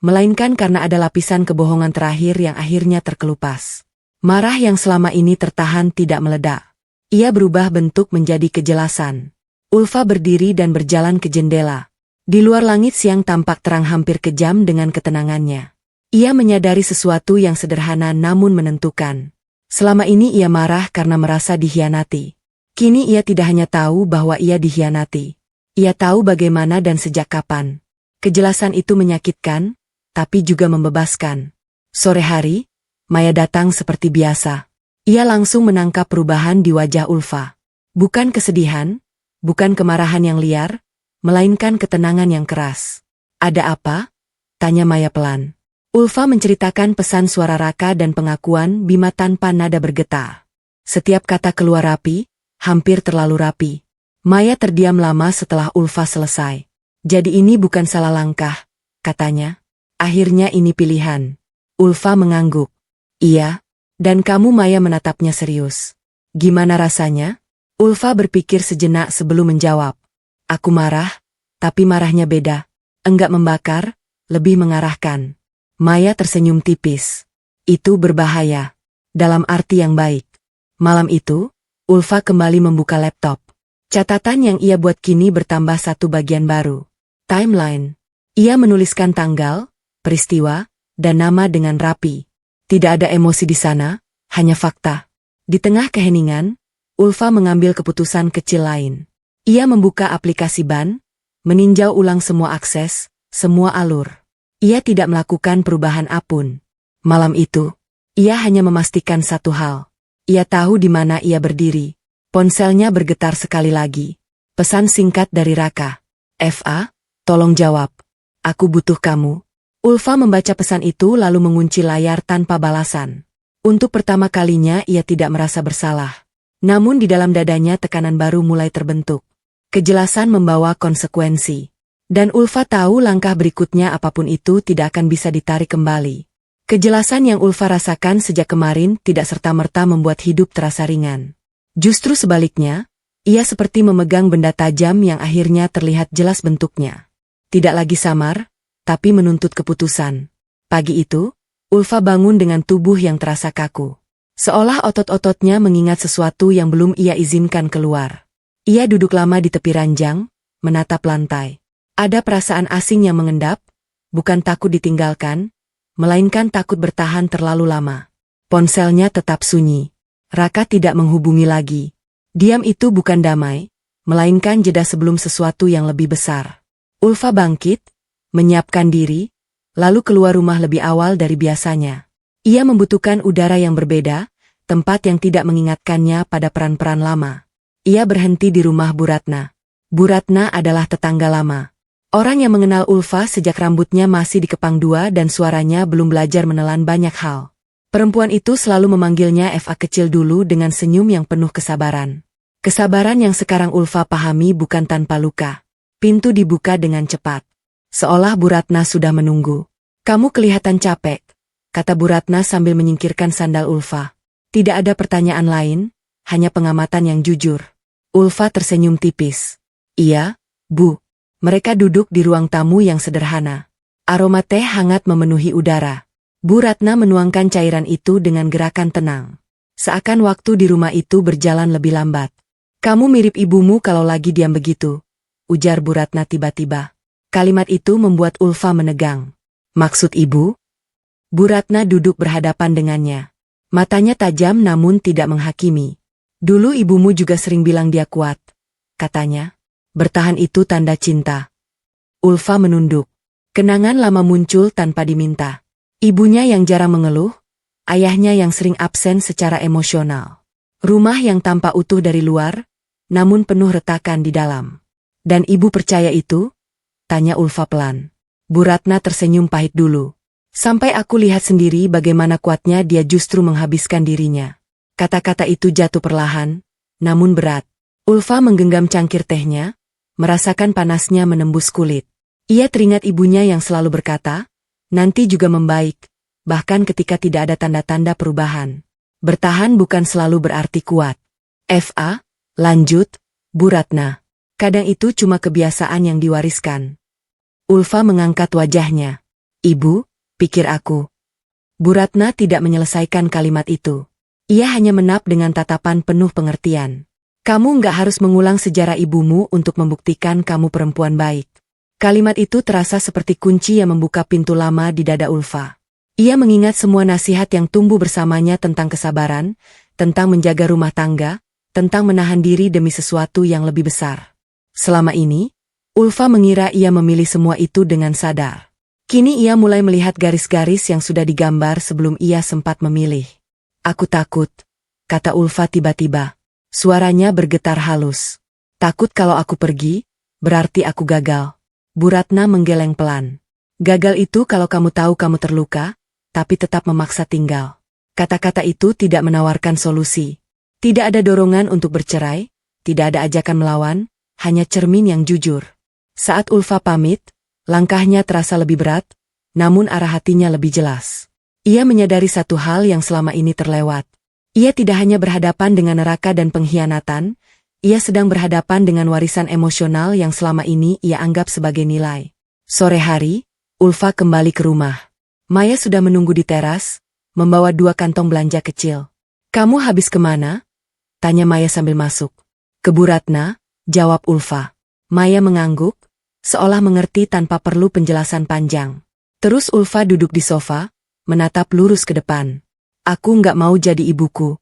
melainkan karena ada lapisan kebohongan terakhir yang akhirnya terkelupas. Marah yang selama ini tertahan tidak meledak. Ia berubah bentuk menjadi kejelasan. Ulfa berdiri dan berjalan ke jendela. Di luar langit siang tampak terang hampir kejam dengan ketenangannya. Ia menyadari sesuatu yang sederhana namun menentukan. Selama ini ia marah karena merasa dikhianati. Kini ia tidak hanya tahu bahwa ia dikhianati. Ia tahu bagaimana dan sejak kapan. Kejelasan itu menyakitkan, tapi juga membebaskan. Sore hari, Maya datang seperti biasa. Ia langsung menangkap perubahan di wajah Ulfa. Bukan kesedihan, bukan kemarahan yang liar, melainkan ketenangan yang keras. Ada apa? Tanya Maya pelan. Ulfa menceritakan pesan suara Raka dan pengakuan Bima tanpa nada bergetar. Setiap kata keluar rapi, hampir terlalu rapi. Maya terdiam lama setelah Ulfa selesai. Jadi ini bukan salah langkah, katanya. Akhirnya ini pilihan. Ulfa mengangguk. Iya, dan kamu? Maya menatapnya serius. Gimana rasanya? Ulfa berpikir sejenak sebelum menjawab. Aku marah, tapi marahnya beda. Enggak membakar, lebih mengarahkan. Maya tersenyum tipis. Itu berbahaya. Dalam arti yang baik. Malam itu, Ulfa kembali membuka laptop. Catatan yang ia buat kini bertambah satu bagian baru. Timeline. Ia menuliskan tanggal, peristiwa, dan nama dengan rapi. Tidak ada emosi di sana, hanya fakta. Di tengah keheningan, Ulfa mengambil keputusan kecil lain. Ia membuka aplikasi ban, meninjau ulang semua akses, semua alur. Ia tidak melakukan perubahan apapun. Malam itu, ia hanya memastikan satu hal. Ia tahu di mana ia berdiri. Ponselnya bergetar sekali lagi. Pesan singkat dari Raka. FA, tolong jawab. Aku butuh kamu. Ulfa membaca pesan itu lalu mengunci layar tanpa balasan. Untuk pertama kalinya ia tidak merasa bersalah. Namun di dalam dadanya tekanan baru mulai terbentuk. Kejelasan membawa konsekuensi. Dan Ulfa tahu langkah berikutnya apapun itu tidak akan bisa ditarik kembali. Kejelasan yang Ulfa rasakan sejak kemarin tidak serta-merta membuat hidup terasa ringan. Justru sebaliknya, ia seperti memegang benda tajam yang akhirnya terlihat jelas bentuknya. Tidak lagi samar, tapi menuntut keputusan. Pagi itu, Ulfa bangun dengan tubuh yang terasa kaku. Seolah otot-ototnya mengingat sesuatu yang belum ia izinkan keluar. Ia duduk lama di tepi ranjang, menatap lantai. Ada perasaan asing yang mengendap, bukan takut ditinggalkan, melainkan takut bertahan terlalu lama. Ponselnya tetap sunyi. Raka tidak menghubungi lagi. Diam itu bukan damai, melainkan jeda sebelum sesuatu yang lebih besar. Ulfa bangkit, menyiapkan diri, lalu keluar rumah lebih awal dari biasanya. Ia membutuhkan udara yang berbeda, tempat yang tidak mengingatkannya pada peran-peran lama. Ia berhenti di rumah Bu Ratna. Bu Ratna adalah tetangga lama. Orang yang mengenal Ulfa sejak rambutnya masih dikepang dua dan suaranya belum belajar menelan banyak hal. Perempuan itu selalu memanggilnya FA kecil dulu dengan senyum yang penuh kesabaran. Kesabaran yang sekarang Ulfa pahami bukan tanpa luka. Pintu dibuka dengan cepat. Seolah Bu Ratna sudah menunggu. Kamu kelihatan capek, kata Bu Ratna sambil menyingkirkan sandal Ulfa. Tidak ada pertanyaan lain, hanya pengamatan yang jujur. Ulfa tersenyum tipis. Iya, Bu. Mereka duduk di ruang tamu yang sederhana. Aroma teh hangat memenuhi udara. Bu Ratna menuangkan cairan itu dengan gerakan tenang. Seakan waktu di rumah itu berjalan lebih lambat. Kamu mirip ibumu kalau lagi diam begitu, ujar Bu Ratna tiba-tiba. Kalimat itu membuat Ulfa menegang. Maksud ibu? Bu Ratna duduk berhadapan dengannya. Matanya tajam namun tidak menghakimi. Dulu ibumu juga sering bilang dia kuat, katanya. Bertahan itu tanda cinta. Ulfa menunduk. Kenangan lama muncul tanpa diminta. Ibunya yang jarang mengeluh, ayahnya yang sering absen secara emosional. Rumah yang tampak utuh dari luar, namun penuh retakan di dalam. Dan ibu percaya itu? Tanya Ulfa pelan. Bu Ratna tersenyum pahit dulu. Sampai aku lihat sendiri bagaimana kuatnya dia justru menghabiskan dirinya. Kata-kata itu jatuh perlahan, namun berat. Ulfa menggenggam cangkir tehnya, merasakan panasnya menembus kulit. Ia teringat ibunya yang selalu berkata, nanti juga membaik, bahkan ketika tidak ada tanda-tanda perubahan. Bertahan bukan selalu berarti kuat. FA, lanjut, Bu Ratna. Kadang itu cuma kebiasaan yang diwariskan. Ulfa mengangkat wajahnya. Ibu, pikir aku. Bu Ratna tidak menyelesaikan kalimat itu. Ia hanya menatap dengan tatapan penuh pengertian. Kamu nggak harus mengulang sejarah ibumu untuk membuktikan kamu perempuan baik. Kalimat itu terasa seperti kunci yang membuka pintu lama di dada Ulfa. Ia mengingat semua nasihat yang tumbuh bersamanya tentang kesabaran, tentang menjaga rumah tangga, tentang menahan diri demi sesuatu yang lebih besar. Selama ini, Ulfa mengira ia memilih semua itu dengan sadar. Kini ia mulai melihat garis-garis yang sudah digambar sebelum ia sempat memilih. Aku takut, kata Ulfa tiba-tiba. Suaranya bergetar halus. Takut kalau aku pergi, berarti aku gagal. Bu Ratna menggeleng pelan. Gagal itu kalau kamu tahu kamu terluka, tapi tetap memaksa tinggal. Kata-kata itu tidak menawarkan solusi. Tidak ada dorongan untuk bercerai, tidak ada ajakan melawan, hanya cermin yang jujur. Saat Ulfa pamit, langkahnya terasa lebih berat, namun arah hatinya lebih jelas. Ia menyadari satu hal yang selama ini terlewat. Ia tidak hanya berhadapan dengan neraka dan pengkhianatan, ia sedang berhadapan dengan warisan emosional yang selama ini ia anggap sebagai nilai. Sore hari, Ulfa kembali ke rumah. Maya sudah menunggu di teras, membawa 2 kantong belanja kecil. Kamu habis kemana? Tanya Maya sambil masuk. Ke Bu Ratna, jawab Ulfa. Maya mengangguk, seolah mengerti tanpa perlu penjelasan panjang. Terus Ulfa duduk di sofa, menatap lurus ke depan. Aku nggak mau jadi ibuku.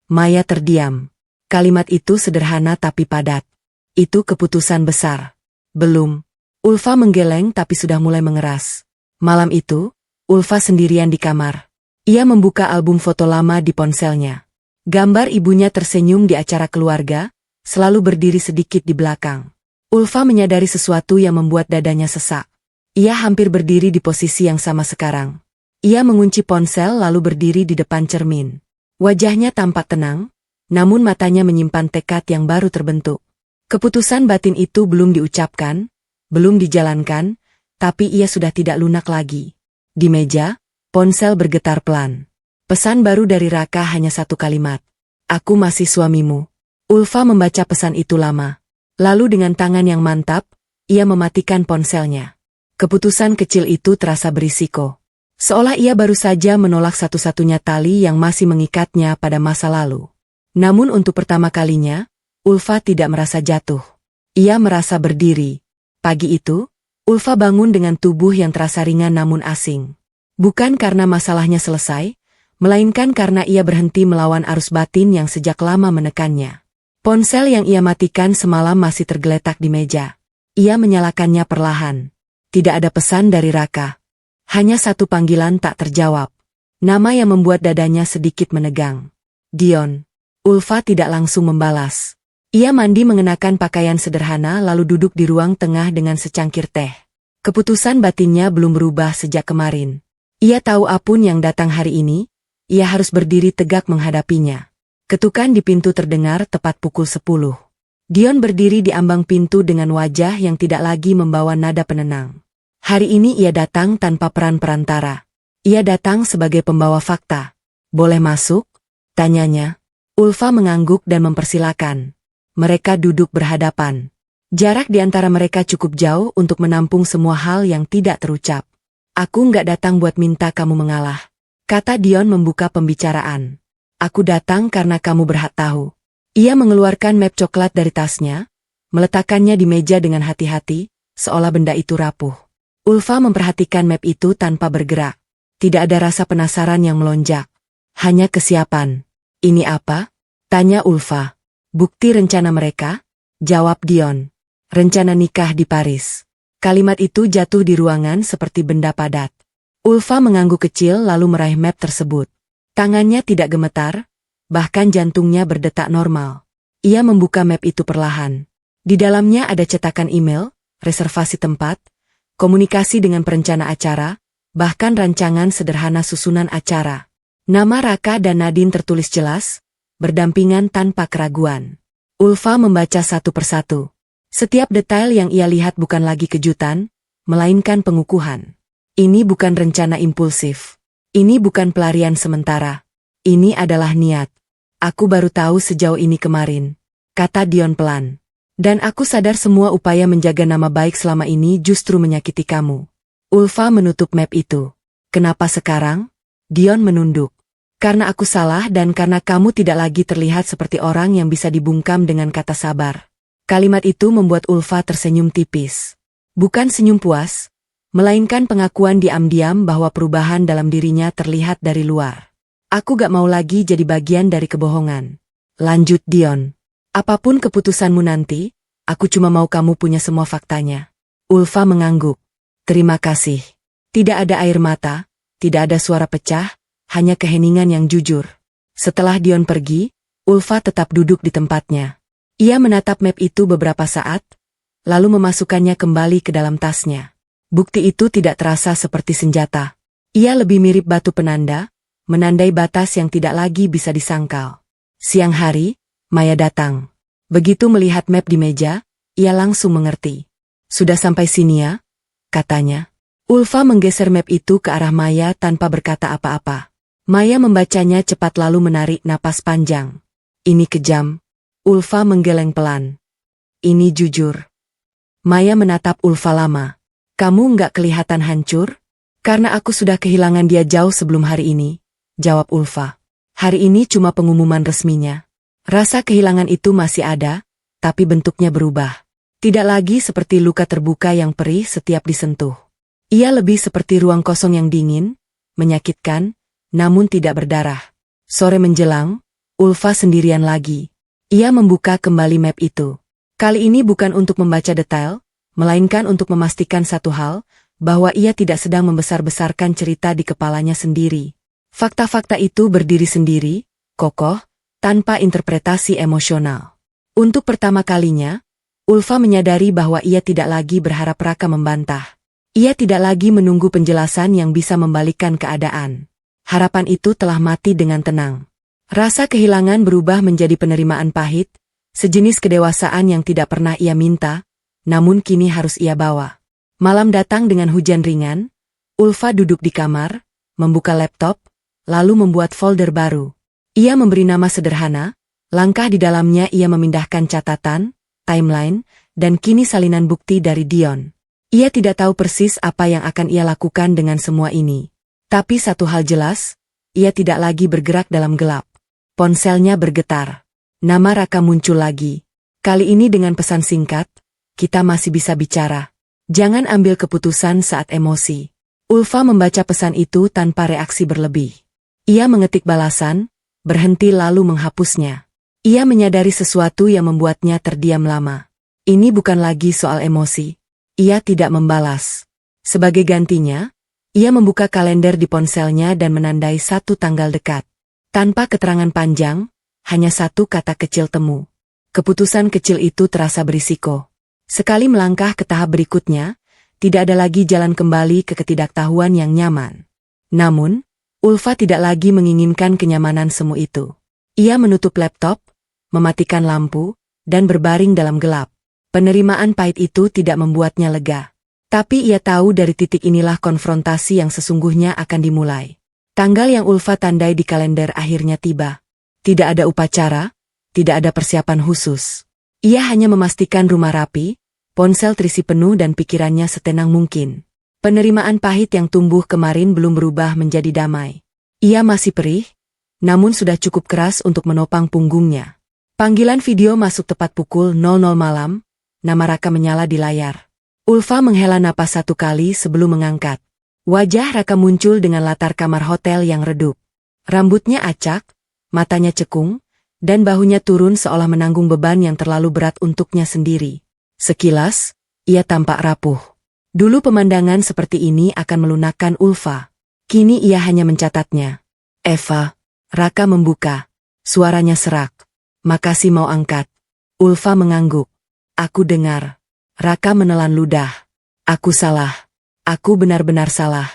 Maya terdiam. Kalimat itu sederhana tapi padat. Itu keputusan besar. Belum. Ulfa menggeleng tapi sudah mulai mengeras. Malam itu, Ulfa sendirian di kamar. Ia membuka album foto lama di ponselnya. Gambar ibunya tersenyum di acara keluarga, selalu berdiri sedikit di belakang. Ulfa menyadari sesuatu yang membuat dadanya sesak. Ia hampir berdiri di posisi yang sama sekarang. Ia mengunci ponsel lalu berdiri di depan cermin. Wajahnya tampak tenang, namun matanya menyimpan tekad yang baru terbentuk. Keputusan batin itu belum diucapkan, belum dijalankan, tapi ia sudah tidak lunak lagi. Di meja, ponsel bergetar pelan. Pesan baru dari Raka hanya 1 kalimat. Aku masih suamimu. Ulfa membaca pesan itu lama. Lalu dengan tangan yang mantap, ia mematikan ponselnya. Keputusan kecil itu terasa berisiko. Seolah ia baru saja menolak satu-satunya tali yang masih mengikatnya pada masa lalu. Namun untuk pertama kalinya, Ulfa tidak merasa jatuh. Ia merasa berdiri. Pagi itu, Ulfa bangun dengan tubuh yang terasa ringan namun asing. Bukan karena masalahnya selesai, melainkan karena ia berhenti melawan arus batin yang sejak lama menekannya. Ponsel yang ia matikan semalam masih tergeletak di meja. Ia menyalakannya perlahan. Tidak ada pesan dari Raka. Hanya 1 panggilan tak terjawab. Nama yang membuat dadanya sedikit menegang. Dion. Ulfa tidak langsung membalas. Ia mandi mengenakan pakaian sederhana lalu duduk di ruang tengah dengan secangkir teh. Keputusan batinnya belum berubah sejak kemarin. Ia tahu apapun yang datang hari ini, ia harus berdiri tegak menghadapinya. Ketukan di pintu terdengar tepat pukul 10. Dion berdiri di ambang pintu dengan wajah yang tidak lagi membawa nada penenang. Hari ini ia datang tanpa peran perantara. Ia datang sebagai pembawa fakta. Boleh masuk? Tanyanya. Ulfa mengangguk dan mempersilakan. Mereka duduk berhadapan. Jarak di antara mereka cukup jauh untuk menampung semua hal yang tidak terucap. Aku nggak datang buat minta kamu mengalah, kata Dion membuka pembicaraan. Aku datang karena kamu berhak tahu. Ia mengeluarkan map coklat dari tasnya, meletakkannya di meja dengan hati-hati, seolah benda itu rapuh. Ulfa memperhatikan map itu tanpa bergerak. Tidak ada rasa penasaran yang melonjak. Hanya kesiapan. Ini apa? Tanya Ulfa. Bukti rencana mereka? Jawab Dion. Rencana nikah di Paris. Kalimat itu jatuh di ruangan seperti benda padat. Ulfa mengangguk kecil lalu meraih map tersebut. Tangannya tidak gemetar, bahkan jantungnya berdetak normal. Ia membuka map itu perlahan. Di dalamnya ada cetakan email, reservasi tempat, komunikasi dengan perencana acara, bahkan rancangan sederhana susunan acara. Nama Raka dan Nadine tertulis jelas, berdampingan tanpa keraguan. Ulfa membaca satu persatu. Setiap detail yang ia lihat bukan lagi kejutan, melainkan pengukuhan. Ini bukan rencana impulsif. Ini bukan pelarian sementara. Ini adalah niat. Aku baru tahu sejauh ini kemarin, kata Dion pelan. Dan aku sadar semua upaya menjaga nama baik selama ini justru menyakiti kamu. Ulfa menutup map itu. Kenapa sekarang? Dion menunduk. Karena aku salah dan karena kamu tidak lagi terlihat seperti orang yang bisa dibungkam dengan kata sabar. Kalimat itu membuat Ulfa tersenyum tipis. Bukan senyum puas, melainkan pengakuan diam-diam bahwa perubahan dalam dirinya terlihat dari luar. Aku gak mau lagi jadi bagian dari kebohongan. Lanjut Dion. Apapun keputusanmu nanti, aku cuma mau kamu punya semua faktanya. Ulfa mengangguk. Terima kasih. Tidak ada air mata, tidak ada suara pecah, hanya keheningan yang jujur. Setelah Dion pergi, Ulfa tetap duduk di tempatnya. Ia menatap map itu beberapa saat, lalu memasukkannya kembali ke dalam tasnya. Bukti itu tidak terasa seperti senjata. Ia lebih mirip batu penanda, menandai batas yang tidak lagi bisa disangkal. Siang hari, Maya datang. Begitu melihat map di meja, ia langsung mengerti. Sudah sampai sini ya? Katanya. Ulfa menggeser map itu ke arah Maya tanpa berkata apa-apa. Maya membacanya cepat lalu menarik napas panjang. Ini kejam. Ulfa menggeleng pelan. Ini jujur. Maya menatap Ulfa lama. Kamu nggak kelihatan hancur? Karena aku sudah kehilangan dia jauh sebelum hari ini, jawab Ulfa. Hari ini cuma pengumuman resminya. Rasa kehilangan itu masih ada, tapi bentuknya berubah. Tidak lagi seperti luka terbuka yang perih setiap disentuh. Ia lebih seperti ruang kosong yang dingin, menyakitkan, namun tidak berdarah. Sore menjelang, Ulfa sendirian lagi. Ia membuka kembali map itu. Kali ini bukan untuk membaca detail, melainkan untuk memastikan satu hal, bahwa ia tidak sedang membesar-besarkan cerita di kepalanya sendiri. Fakta-fakta itu berdiri sendiri, kokoh, tanpa interpretasi emosional. Untuk pertama kalinya, Ulfa menyadari bahwa ia tidak lagi berharap Raka membantah. Ia tidak lagi menunggu penjelasan yang bisa membalikkan keadaan. Harapan itu telah mati dengan tenang. Rasa kehilangan berubah menjadi penerimaan pahit, sejenis kedewasaan yang tidak pernah ia minta, namun kini harus ia bawa. Malam datang dengan hujan ringan, Ulfa duduk di kamar, membuka laptop, lalu membuat folder baru. Ia memberi nama sederhana, langkah di dalamnya ia memindahkan catatan, timeline, dan kini salinan bukti dari Dion. Ia tidak tahu persis apa yang akan ia lakukan dengan semua ini. Tapi satu hal jelas, ia tidak lagi bergerak dalam gelap. Ponselnya bergetar. Nama Raka muncul lagi. Kali ini dengan pesan singkat, kita masih bisa bicara. Jangan ambil keputusan saat emosi. Ulfa membaca pesan itu tanpa reaksi berlebih. Ia mengetik balasan, berhenti lalu menghapusnya. Ia menyadari sesuatu yang membuatnya terdiam lama. Ini bukan lagi soal emosi. Ia tidak membalas. Sebagai gantinya, ia membuka kalender di ponselnya dan menandai satu tanggal dekat. Tanpa keterangan panjang, hanya satu kata kecil temu. Keputusan kecil itu terasa berisiko. Sekali melangkah ke tahap berikutnya, tidak ada lagi jalan kembali ke ketidaktahuan yang nyaman. Namun, Ulfa tidak lagi menginginkan kenyamanan semu itu. Ia menutup laptop, mematikan lampu, dan berbaring dalam gelap. Penerimaan pahit itu tidak membuatnya lega. Tapi ia tahu dari titik inilah konfrontasi yang sesungguhnya akan dimulai. Tanggal yang Ulfa tandai di kalender akhirnya tiba. Tidak ada upacara, tidak ada persiapan khusus. Ia hanya memastikan rumah rapi, ponsel terisi penuh dan pikirannya setenang mungkin. Penerimaan pahit yang tumbuh kemarin belum berubah menjadi damai. Ia masih perih, namun sudah cukup keras untuk menopang punggungnya. Panggilan video masuk tepat pukul 00 malam, nama Raka menyala di layar. Ulfa menghela napas satu kali sebelum mengangkat. Wajah Raka muncul dengan latar kamar hotel yang redup. Rambutnya acak, matanya cekung, dan bahunya turun seolah menanggung beban yang terlalu berat untuknya sendiri. Sekilas, ia tampak rapuh. Dulu pemandangan seperti ini akan melunakkan Ulfa. Kini ia hanya mencatatnya. Eva, Raka membuka. Suaranya serak. Makasih mau angkat. Ulfa mengangguk. Aku dengar. Raka menelan ludah. Aku salah. Aku benar-benar salah.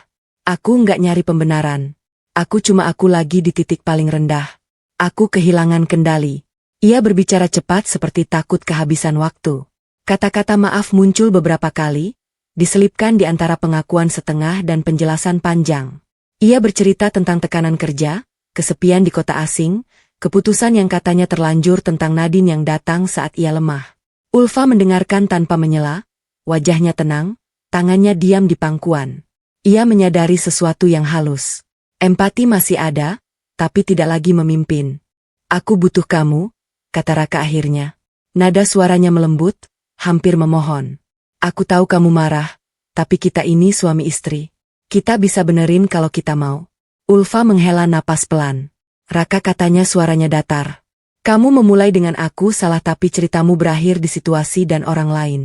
Aku nggak nyari pembenaran. Aku lagi di titik paling rendah. Aku kehilangan kendali. Ia berbicara cepat seperti takut kehabisan waktu. Kata-kata maaf muncul beberapa kali, diselipkan di antara pengakuan setengah dan penjelasan panjang. Ia bercerita tentang tekanan kerja, kesepian di kota asing, keputusan yang katanya terlanjur tentang Nadine yang datang saat ia lemah. Ulfa mendengarkan tanpa menyela, wajahnya tenang, tangannya diam di pangkuan. Ia menyadari sesuatu yang halus. Empati masih ada, tapi tidak lagi memimpin. Aku butuh kamu, kata Raka akhirnya. Nada suaranya melembut, hampir memohon. Aku tahu kamu marah, tapi kita ini suami istri. Kita bisa benerin kalau kita mau. Ulfa menghela napas pelan. Raka katanya suaranya datar. Kamu memulai dengan aku salah tapi ceritamu berakhir di situasi dan orang lain.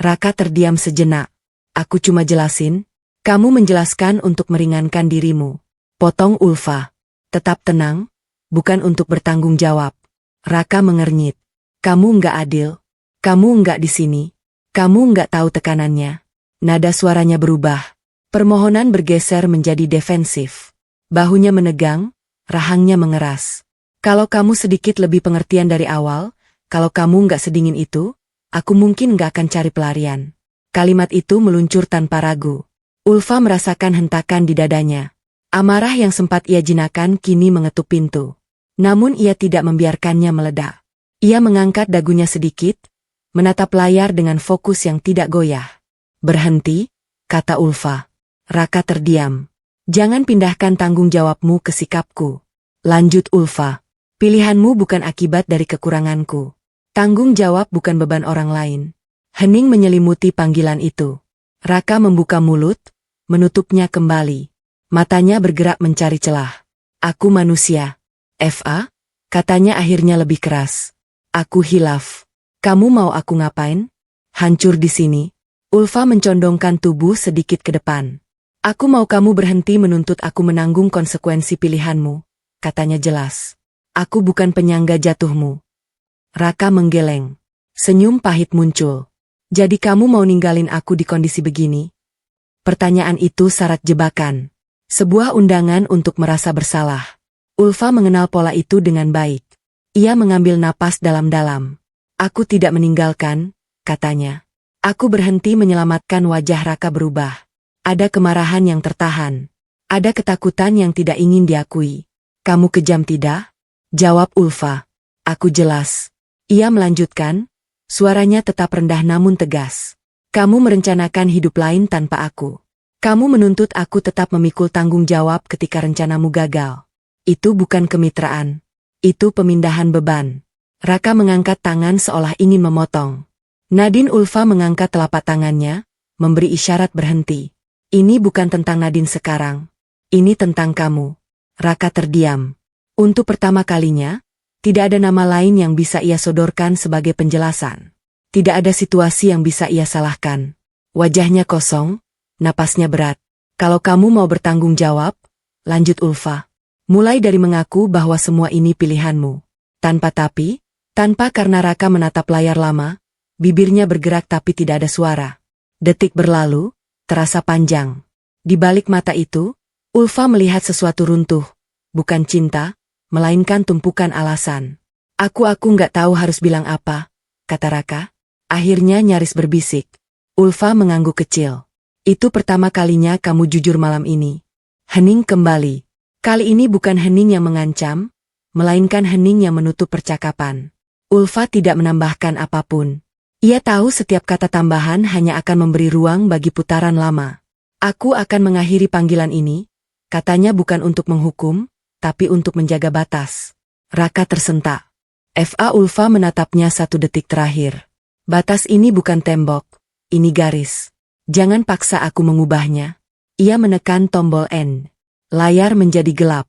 Raka terdiam sejenak. Aku cuma jelasin. Kamu menjelaskan untuk meringankan dirimu. Potong Ulfa. Tetap tenang, bukan untuk bertanggung jawab. Raka mengernyit. Kamu nggak adil. Kamu nggak di sini. Kamu nggak tahu tekanannya. Nada suaranya berubah. Permohonan bergeser menjadi defensif. Bahunya menegang, rahangnya mengeras. Kalau kamu sedikit lebih pengertian dari awal, kalau kamu nggak sedingin itu, aku mungkin nggak akan cari pelarian. Kalimat itu meluncur tanpa ragu. Ulfa merasakan hentakan di dadanya. Amarah yang sempat ia jinakan kini mengetuk pintu. Namun ia tidak membiarkannya meledak. Ia mengangkat dagunya sedikit, menatap layar dengan fokus yang tidak goyah. Berhenti, kata Ulfa. Raka terdiam. Jangan pindahkan tanggung jawabmu ke sikapku. Lanjut Ulfa. Pilihanmu bukan akibat dari kekuranganku. Tanggung jawab bukan beban orang lain. Hening menyelimuti panggilan itu. Raka membuka mulut, menutupnya kembali. Matanya bergerak mencari celah. Aku manusia. Fa, katanya akhirnya lebih keras. Aku hilaf. Kamu mau aku ngapain? Hancur di sini. Ulfa mencondongkan tubuh sedikit ke depan. Aku mau kamu berhenti menuntut aku menanggung konsekuensi pilihanmu, katanya jelas. Aku bukan penyangga jatuhmu. Raka menggeleng. Senyum pahit muncul. Jadi kamu mau ninggalin aku di kondisi begini? Pertanyaan itu syarat jebakan. Sebuah undangan untuk merasa bersalah. Ulfa mengenal pola itu dengan baik. Ia mengambil napas dalam-dalam. Aku tidak meninggalkan, katanya. Aku berhenti menyelamatkan wajah Raka berubah. Ada kemarahan yang tertahan. Ada ketakutan yang tidak ingin diakui. Kamu kejam tidak? Jawab Ulfa. Aku jelas. Ia melanjutkan, suaranya tetap rendah namun tegas. Kamu merencanakan hidup lain tanpa aku. Kamu menuntut aku tetap memikul tanggung jawab ketika rencanamu gagal. Itu bukan kemitraan. Itu pemindahan beban. Raka mengangkat tangan seolah ingin memotong. Nadine Ulfa mengangkat telapak tangannya, memberi isyarat berhenti. Ini bukan tentang Nadine sekarang. Ini tentang kamu. Raka terdiam. Untuk pertama kalinya, tidak ada nama lain yang bisa ia sodorkan sebagai penjelasan. Tidak ada situasi yang bisa ia salahkan. Wajahnya kosong, napasnya berat. Kalau kamu mau bertanggung jawab, lanjut Ulfa. Mulai dari mengaku bahwa semua ini pilihanmu. Tanpa tapi, tanpa karena Raka menatap layar lama, bibirnya bergerak tapi tidak ada suara. Detik berlalu, terasa panjang. Di balik mata itu, Ulfa melihat sesuatu runtuh. Bukan cinta, melainkan tumpukan alasan. Aku nggak tahu harus bilang apa, kata Raka. Akhirnya nyaris berbisik. Ulfa mengangguk kecil. Itu pertama kalinya kamu jujur malam ini. Hening kembali. Kali ini bukan hening yang mengancam, melainkan hening yang menutup percakapan. Ulfa tidak menambahkan apapun. Ia tahu setiap kata tambahan hanya akan memberi ruang bagi putaran lama. Aku akan mengakhiri panggilan ini, katanya bukan untuk menghukum, tapi untuk menjaga batas. Raka tersentak. Ulfa menatapnya 1 detik terakhir. Batas ini bukan tembok, ini garis. Jangan paksa aku mengubahnya. Ia menekan tombol N. Layar menjadi gelap.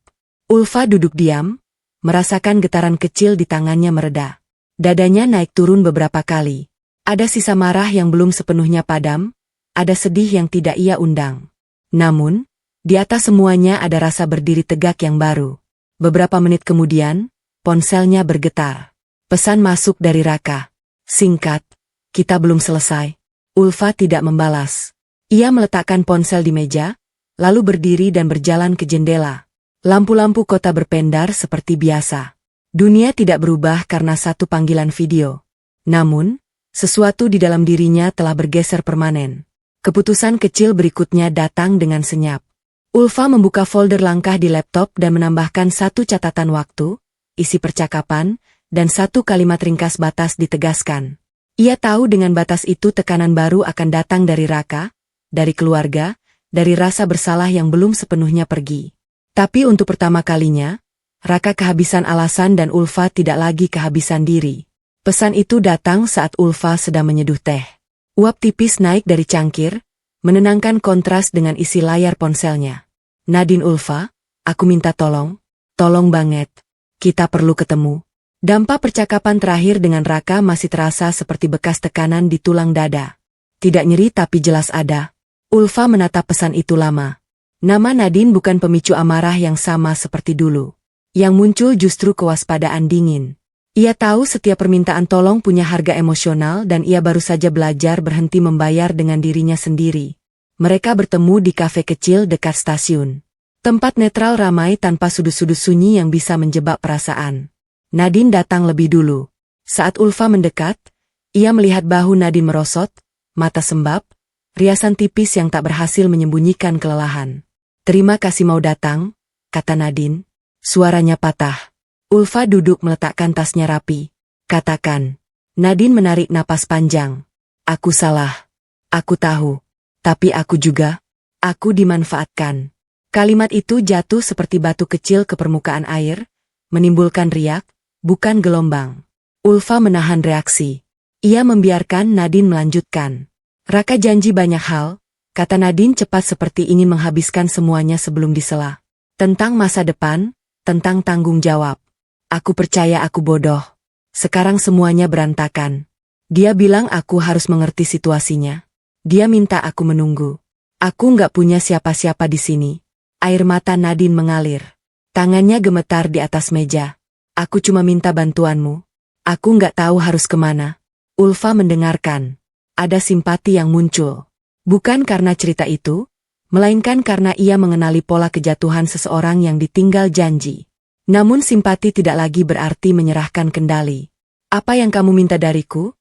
Ulfa duduk diam, merasakan getaran kecil di tangannya mereda. Dadanya naik turun beberapa kali. Ada sisa marah yang belum sepenuhnya padam, ada sedih yang tidak ia undang. Namun, di atas semuanya ada rasa berdiri tegak yang baru. Beberapa menit kemudian, ponselnya bergetar. Pesan masuk dari Raka. Singkat, kita belum selesai. Ulfa tidak membalas. Ia meletakkan ponsel di meja, lalu berdiri dan berjalan ke jendela. Lampu-lampu kota berpendar seperti biasa. Dunia tidak berubah karena satu panggilan video. Namun, sesuatu di dalam dirinya telah bergeser permanen. Keputusan kecil berikutnya datang dengan senyap. Ulfa membuka folder langkah di laptop dan menambahkan satu catatan waktu, isi percakapan, dan satu kalimat ringkas batas ditegaskan. Ia tahu dengan batas itu tekanan baru akan datang dari Raka, dari keluarga, dari rasa bersalah yang belum sepenuhnya pergi. Tapi untuk pertama kalinya, Raka kehabisan alasan dan Ulfa tidak lagi kehabisan diri. Pesan itu datang saat Ulfa sedang menyeduh teh. Uap tipis naik dari cangkir, menenangkan kontras dengan isi layar ponselnya. Nadine, Ulfa, aku minta tolong banget. Kita perlu ketemu. Dampak percakapan terakhir dengan Raka masih terasa seperti bekas tekanan di tulang dada. Tidak nyeri tapi jelas ada. Ulfa menatap pesan itu lama. Nama Nadine bukan pemicu amarah yang sama seperti dulu. Yang muncul justru kewaspadaan dingin. Ia tahu setiap permintaan tolong punya harga emosional dan ia baru saja belajar berhenti membayar dengan dirinya sendiri. Mereka bertemu di kafe kecil dekat stasiun. Tempat netral ramai tanpa sudut-sudut sunyi yang bisa menjebak perasaan. Nadine datang lebih dulu. Saat Ulfa mendekat, ia melihat bahu Nadine merosot, mata sembab, riasan tipis yang tak berhasil menyembunyikan kelelahan. Terima kasih mau datang, kata Nadine. Suaranya patah. Ulfa duduk meletakkan tasnya rapi. Katakan. Nadine menarik napas panjang. Aku salah. Aku tahu. Tapi aku juga. Aku dimanfaatkan. Kalimat itu jatuh seperti batu kecil ke permukaan air, menimbulkan riak, bukan gelombang. Ulfa menahan reaksi. Ia membiarkan Nadine melanjutkan. Raka janji banyak hal, kata Nadine cepat seperti ingin menghabiskan semuanya sebelum disela. Tentang masa depan, tentang tanggung jawab. Aku percaya aku bodoh. Sekarang semuanya berantakan. Dia bilang aku harus mengerti situasinya. Dia minta aku menunggu. Aku nggak punya siapa-siapa di sini. Air mata Nadine mengalir. Tangannya gemetar di atas meja. Aku cuma minta bantuanmu. Aku nggak tahu harus kemana. Ulfa mendengarkan. Ada simpati yang muncul. Bukan karena cerita itu, melainkan karena ia mengenali pola kejatuhan seseorang yang ditinggal janji. Namun simpati tidak lagi berarti menyerahkan kendali. Apa yang kamu minta dariku?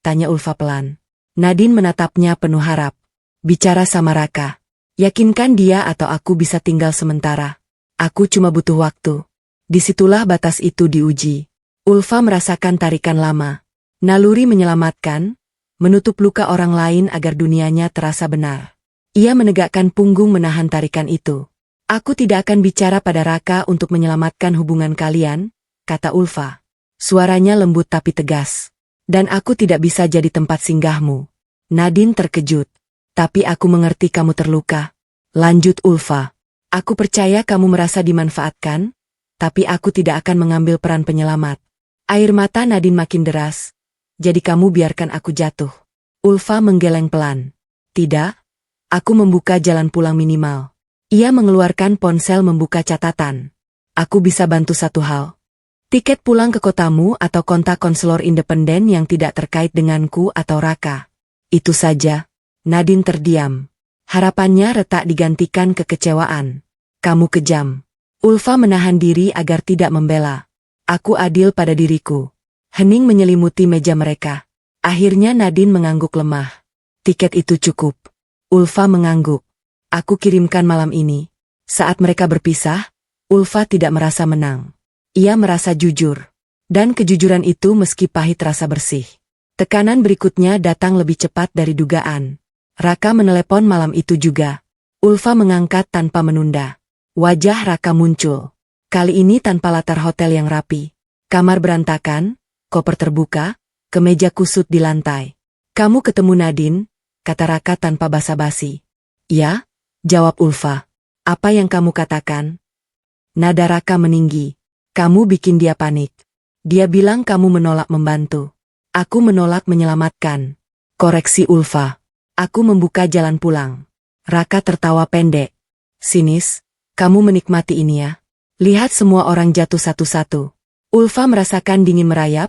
Tanya Ulfa pelan. Nadine menatapnya penuh harap. Bicara sama Raka. Yakinkan dia atau aku bisa tinggal sementara. Aku cuma butuh waktu. Disitulah batas itu diuji. Ulfa merasakan tarikan lama. Naluri menyelamatkan, menutup luka orang lain agar dunianya terasa benar. Ia menegakkan punggung menahan tarikan itu. Aku tidak akan bicara pada Raka untuk menyelamatkan hubungan kalian, kata Ulfa. Suaranya lembut tapi tegas. Dan aku tidak bisa jadi tempat singgahmu. Nadine terkejut. Tapi aku mengerti kamu terluka. Lanjut Ulfa. Aku percaya kamu merasa dimanfaatkan, tapi aku tidak akan mengambil peran penyelamat. Air mata Nadine makin deras. Jadi kamu biarkan aku jatuh. Ulfa menggeleng pelan. Tidak. Aku membuka jalan pulang minimal. Ia mengeluarkan ponsel membuka catatan. Aku bisa bantu satu hal. Tiket pulang ke kotamu atau kontak konselor independen yang tidak terkait denganku atau Raka. Itu saja. Nadine terdiam. Harapannya retak digantikan kekecewaan. Kamu kejam. Ulfa menahan diri agar tidak membela. Aku adil pada diriku. Hening menyelimuti meja mereka. Akhirnya Nadine mengangguk lemah. Tiket itu cukup. Ulfa mengangguk. Aku kirimkan malam ini. Saat mereka berpisah, Ulfa tidak merasa menang. Ia merasa jujur. Dan kejujuran itu meski pahit rasa bersih. Tekanan berikutnya datang lebih cepat dari dugaan. Raka menelepon malam itu juga. Ulfa mengangkat tanpa menunda. Wajah Raka muncul. Kali ini tanpa latar hotel yang rapi. Kamar berantakan, koper terbuka, kemeja kusut di lantai. Kamu ketemu Nadine, kata Raka tanpa basa-basi. Ya, jawab Ulfa. Apa yang kamu katakan? Nada Raka meninggi. Kamu bikin dia panik. Dia bilang kamu menolak membantu. Aku menolak menyelamatkan. Koreksi Ulfa. Aku membuka jalan pulang. Raka tertawa pendek. Sinis, kamu menikmati ini ya. Lihat semua orang jatuh satu-satu. Ulfa merasakan dingin merayap,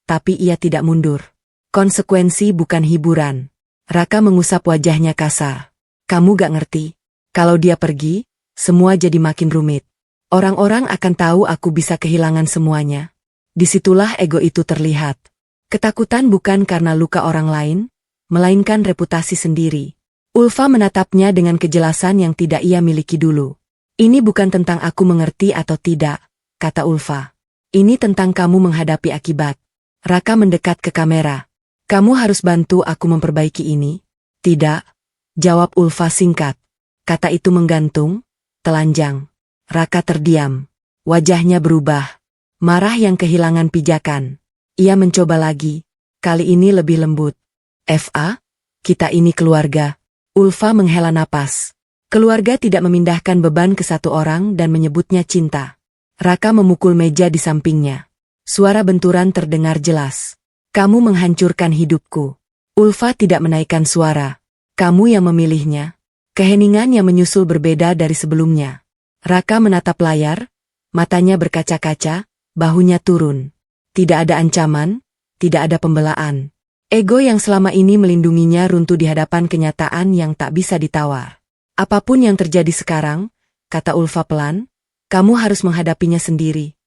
tapi ia tidak mundur. Konsekuensi bukan hiburan. Raka mengusap wajahnya kasar. Kamu gak ngerti. Kalau dia pergi, semua jadi makin rumit. Orang-orang akan tahu aku bisa kehilangan semuanya. Disitulah ego itu terlihat. Ketakutan bukan karena luka orang lain, melainkan reputasi sendiri. Ulfa menatapnya dengan kejelasan yang tidak ia miliki dulu. Ini bukan tentang aku mengerti atau tidak, kata Ulfa. Ini tentang kamu menghadapi akibat. Raka mendekat ke kamera. Kamu harus bantu aku memperbaiki ini. Tidak, jawab Ulfa singkat. Kata itu menggantung, telanjang. Raka terdiam. Wajahnya berubah. Marah yang kehilangan pijakan. Ia mencoba lagi. Kali ini lebih lembut. Fa, kita ini keluarga. Ulfa menghela napas. Keluarga tidak memindahkan beban ke satu orang dan menyebutnya cinta. Raka memukul meja di sampingnya. Suara benturan terdengar jelas. Kamu menghancurkan hidupku. Ulfa tidak menaikkan suara. Kamu yang memilihnya. Keheningan yang menyusul berbeda dari sebelumnya. Raka menatap layar, matanya berkaca-kaca, bahunya turun. Tidak ada ancaman, tidak ada pembelaan. Ego yang selama ini melindunginya runtuh di hadapan kenyataan yang tak bisa ditawar. Apapun yang terjadi sekarang, kata Ulfa pelan, kamu harus menghadapinya sendiri.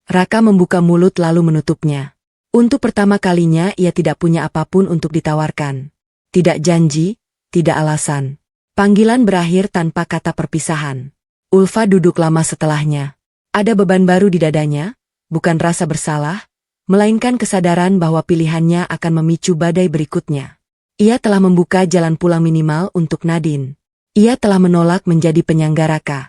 Raka membuka mulut lalu menutupnya. Untuk pertama kalinya ia tidak punya apapun untuk ditawarkan. Tidak janji, tidak alasan. Panggilan berakhir tanpa kata perpisahan. Ulfa duduk lama setelahnya. Ada beban baru di dadanya, bukan rasa bersalah, melainkan kesadaran bahwa pilihannya akan memicu badai berikutnya. Ia telah membuka jalan pulang minimal untuk Nadine. Ia telah menolak menjadi penyangga Raka.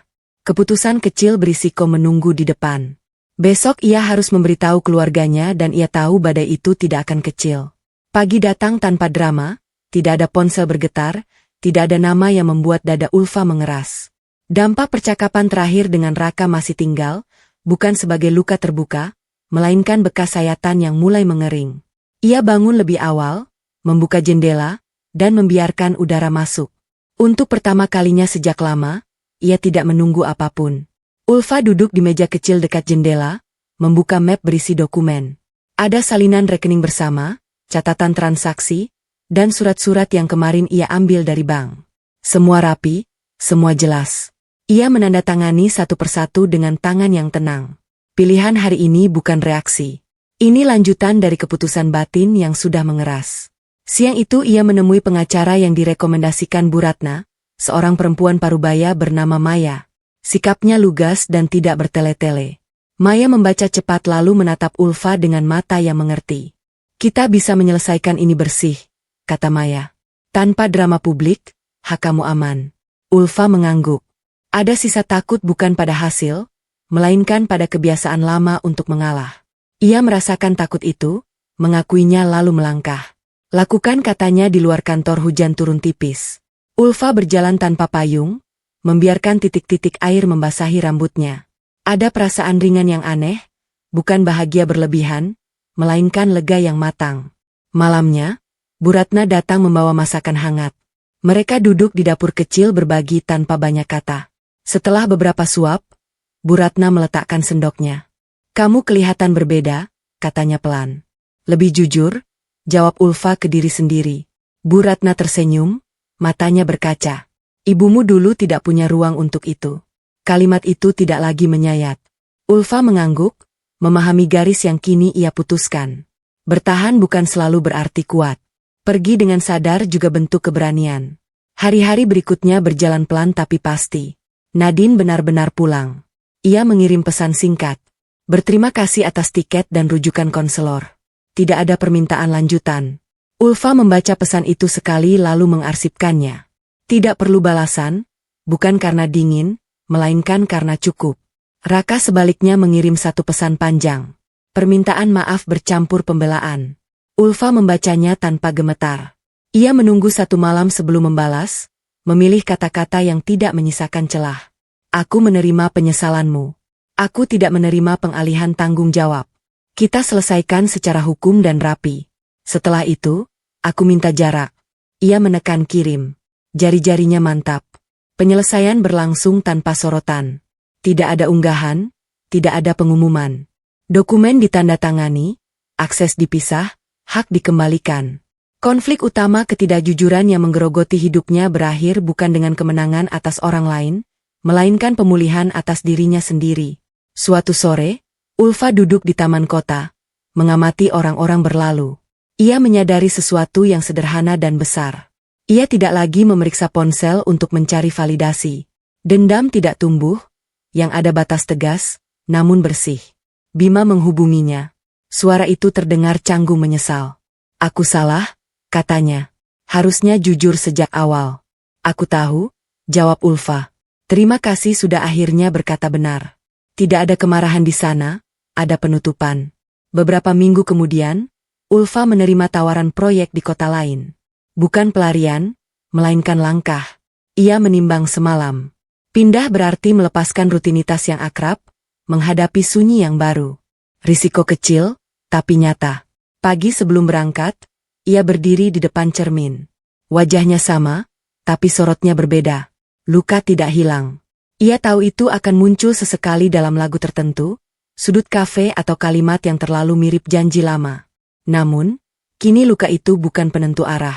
Keputusan kecil berisiko menunggu di depan. Besok ia harus memberitahu keluarganya dan ia tahu badai itu tidak akan kecil. Pagi datang tanpa drama, tidak ada ponsel bergetar, tidak ada nama yang membuat dada Ulfa mengeras. Dampak percakapan terakhir dengan Raka masih tinggal, bukan sebagai luka terbuka, melainkan bekas sayatan yang mulai mengering. Ia bangun lebih awal, membuka jendela, dan membiarkan udara masuk. Untuk pertama kalinya sejak lama, ia tidak menunggu apapun. Ulfa duduk di meja kecil dekat jendela, membuka map berisi dokumen. Ada salinan rekening bersama, catatan transaksi, dan surat-surat yang kemarin ia ambil dari bank. Semua rapi, semua jelas. Ia menandatangani satu persatu dengan tangan yang tenang. Pilihan hari ini bukan reaksi. Ini lanjutan dari keputusan batin yang sudah mengeras. Siang itu ia menemui pengacara yang direkomendasikan Bu Ratna, seorang perempuan parubaya bernama Maya. Sikapnya lugas dan tidak bertele-tele. Maya membaca cepat lalu menatap Ulfa dengan mata yang mengerti. Kita bisa menyelesaikan ini bersih, kata Maya. Tanpa drama publik, hak kamu aman. Ulfa mengangguk. Ada sisa takut bukan pada hasil, melainkan pada kebiasaan lama untuk mengalah. Ia merasakan takut itu, mengakuinya lalu melangkah. Lakukan, katanya di luar kantor. Hujan turun tipis. Ulfa berjalan tanpa payung, membiarkan titik-titik air membasahi rambutnya. Ada perasaan ringan yang aneh, bukan bahagia berlebihan, melainkan lega yang matang. Malamnya, Bu Ratna datang membawa masakan hangat. Mereka duduk di dapur kecil berbagi tanpa banyak kata. Setelah beberapa suap, Bu Ratna meletakkan sendoknya. Kamu kelihatan berbeda, katanya pelan. Lebih jujur, jawab Ulfa ke diri sendiri. Bu Ratna tersenyum, matanya berkaca. Ibumu dulu tidak punya ruang untuk itu. Kalimat itu tidak lagi menyayat. Ulfa mengangguk, memahami garis yang kini ia putuskan. Bertahan bukan selalu berarti kuat. Pergi dengan sadar juga bentuk keberanian. Hari-hari berikutnya berjalan pelan tapi pasti. Nadine benar-benar pulang. Ia mengirim pesan singkat. Berterima kasih atas tiket dan rujukan konselor. Tidak ada permintaan lanjutan. Ulfa membaca pesan itu sekali lalu mengarsipkannya. Tidak perlu balasan, bukan karena dingin, melainkan karena cukup. Raka sebaliknya mengirim satu pesan panjang. Permintaan maaf bercampur pembelaan. Ulfa membacanya tanpa gemetar. Ia menunggu satu malam sebelum membalas, memilih kata-kata yang tidak menyisakan celah. Aku menerima penyesalanmu. Aku tidak menerima pengalihan tanggung jawab. Kita selesaikan secara hukum dan rapi. Setelah itu, aku minta jarak. Ia menekan kirim. Jari-jarinya mantap. Penyelesaian berlangsung tanpa sorotan. Tidak ada unggahan, tidak ada pengumuman. Dokumen ditandatangani, akses dipisah, hak dikembalikan. Konflik utama ketidakjujuran yang menggerogoti hidupnya berakhir bukan dengan kemenangan atas orang lain, melainkan pemulihan atas dirinya sendiri. Suatu sore, Ulfa duduk di taman kota, mengamati orang-orang berlalu. Ia menyadari sesuatu yang sederhana dan besar. Ia tidak lagi memeriksa ponsel untuk mencari validasi. Dendam tidak tumbuh, yang ada batas tegas, namun bersih. Bima menghubunginya. Suara itu terdengar canggung menyesal. Aku salah, katanya. Harusnya jujur sejak awal. Aku tahu, jawab Ulfa. Terima kasih sudah akhirnya berkata benar. Tidak ada kemarahan di sana, ada penutupan. Beberapa minggu kemudian, Ulfa menerima tawaran proyek di kota lain. Bukan pelarian, melainkan langkah. Ia menimbang semalam. Pindah berarti melepaskan rutinitas yang akrab, menghadapi sunyi yang baru. Risiko kecil, tapi nyata. Pagi sebelum berangkat, ia berdiri di depan cermin. Wajahnya sama, tapi sorotnya berbeda. Luka tidak hilang. Ia tahu itu akan muncul sesekali dalam lagu tertentu, sudut kafe atau kalimat yang terlalu mirip janji lama. Namun, kini luka itu bukan penentu arah.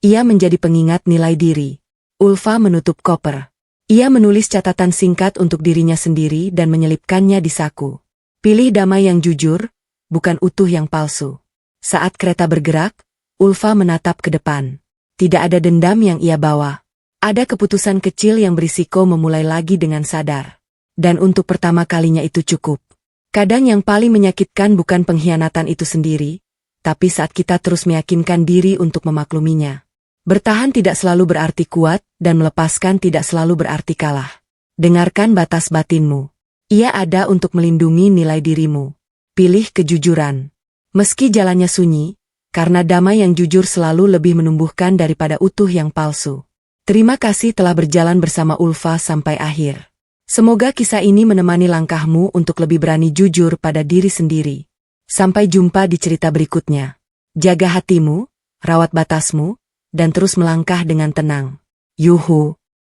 Ia menjadi pengingat nilai diri. Ulfa menutup koper. Ia menulis catatan singkat untuk dirinya sendiri dan menyelipkannya di saku. Pilih damai yang jujur, bukan utuh yang palsu. Saat kereta bergerak, Ulfa menatap ke depan. Tidak ada dendam yang ia bawa. Ada keputusan kecil yang berisiko memulai lagi dengan sadar. Dan untuk pertama kalinya itu cukup. Kadang yang paling menyakitkan bukan pengkhianatan itu sendiri, tapi saat kita terus meyakinkan diri untuk memakluminya. Bertahan tidak selalu berarti kuat, dan melepaskan tidak selalu berarti kalah. Dengarkan batas batinmu. Ia ada untuk melindungi nilai dirimu. Pilih kejujuran. Meski jalannya sunyi, karena damai yang jujur selalu lebih menumbuhkan daripada utuh yang palsu. Terima kasih telah berjalan bersama Ulfa sampai akhir. Semoga kisah ini menemani langkahmu untuk lebih berani jujur pada diri sendiri. Sampai jumpa di cerita berikutnya. Jaga hatimu, rawat batasmu, dan terus melangkah dengan tenang. Yuhu.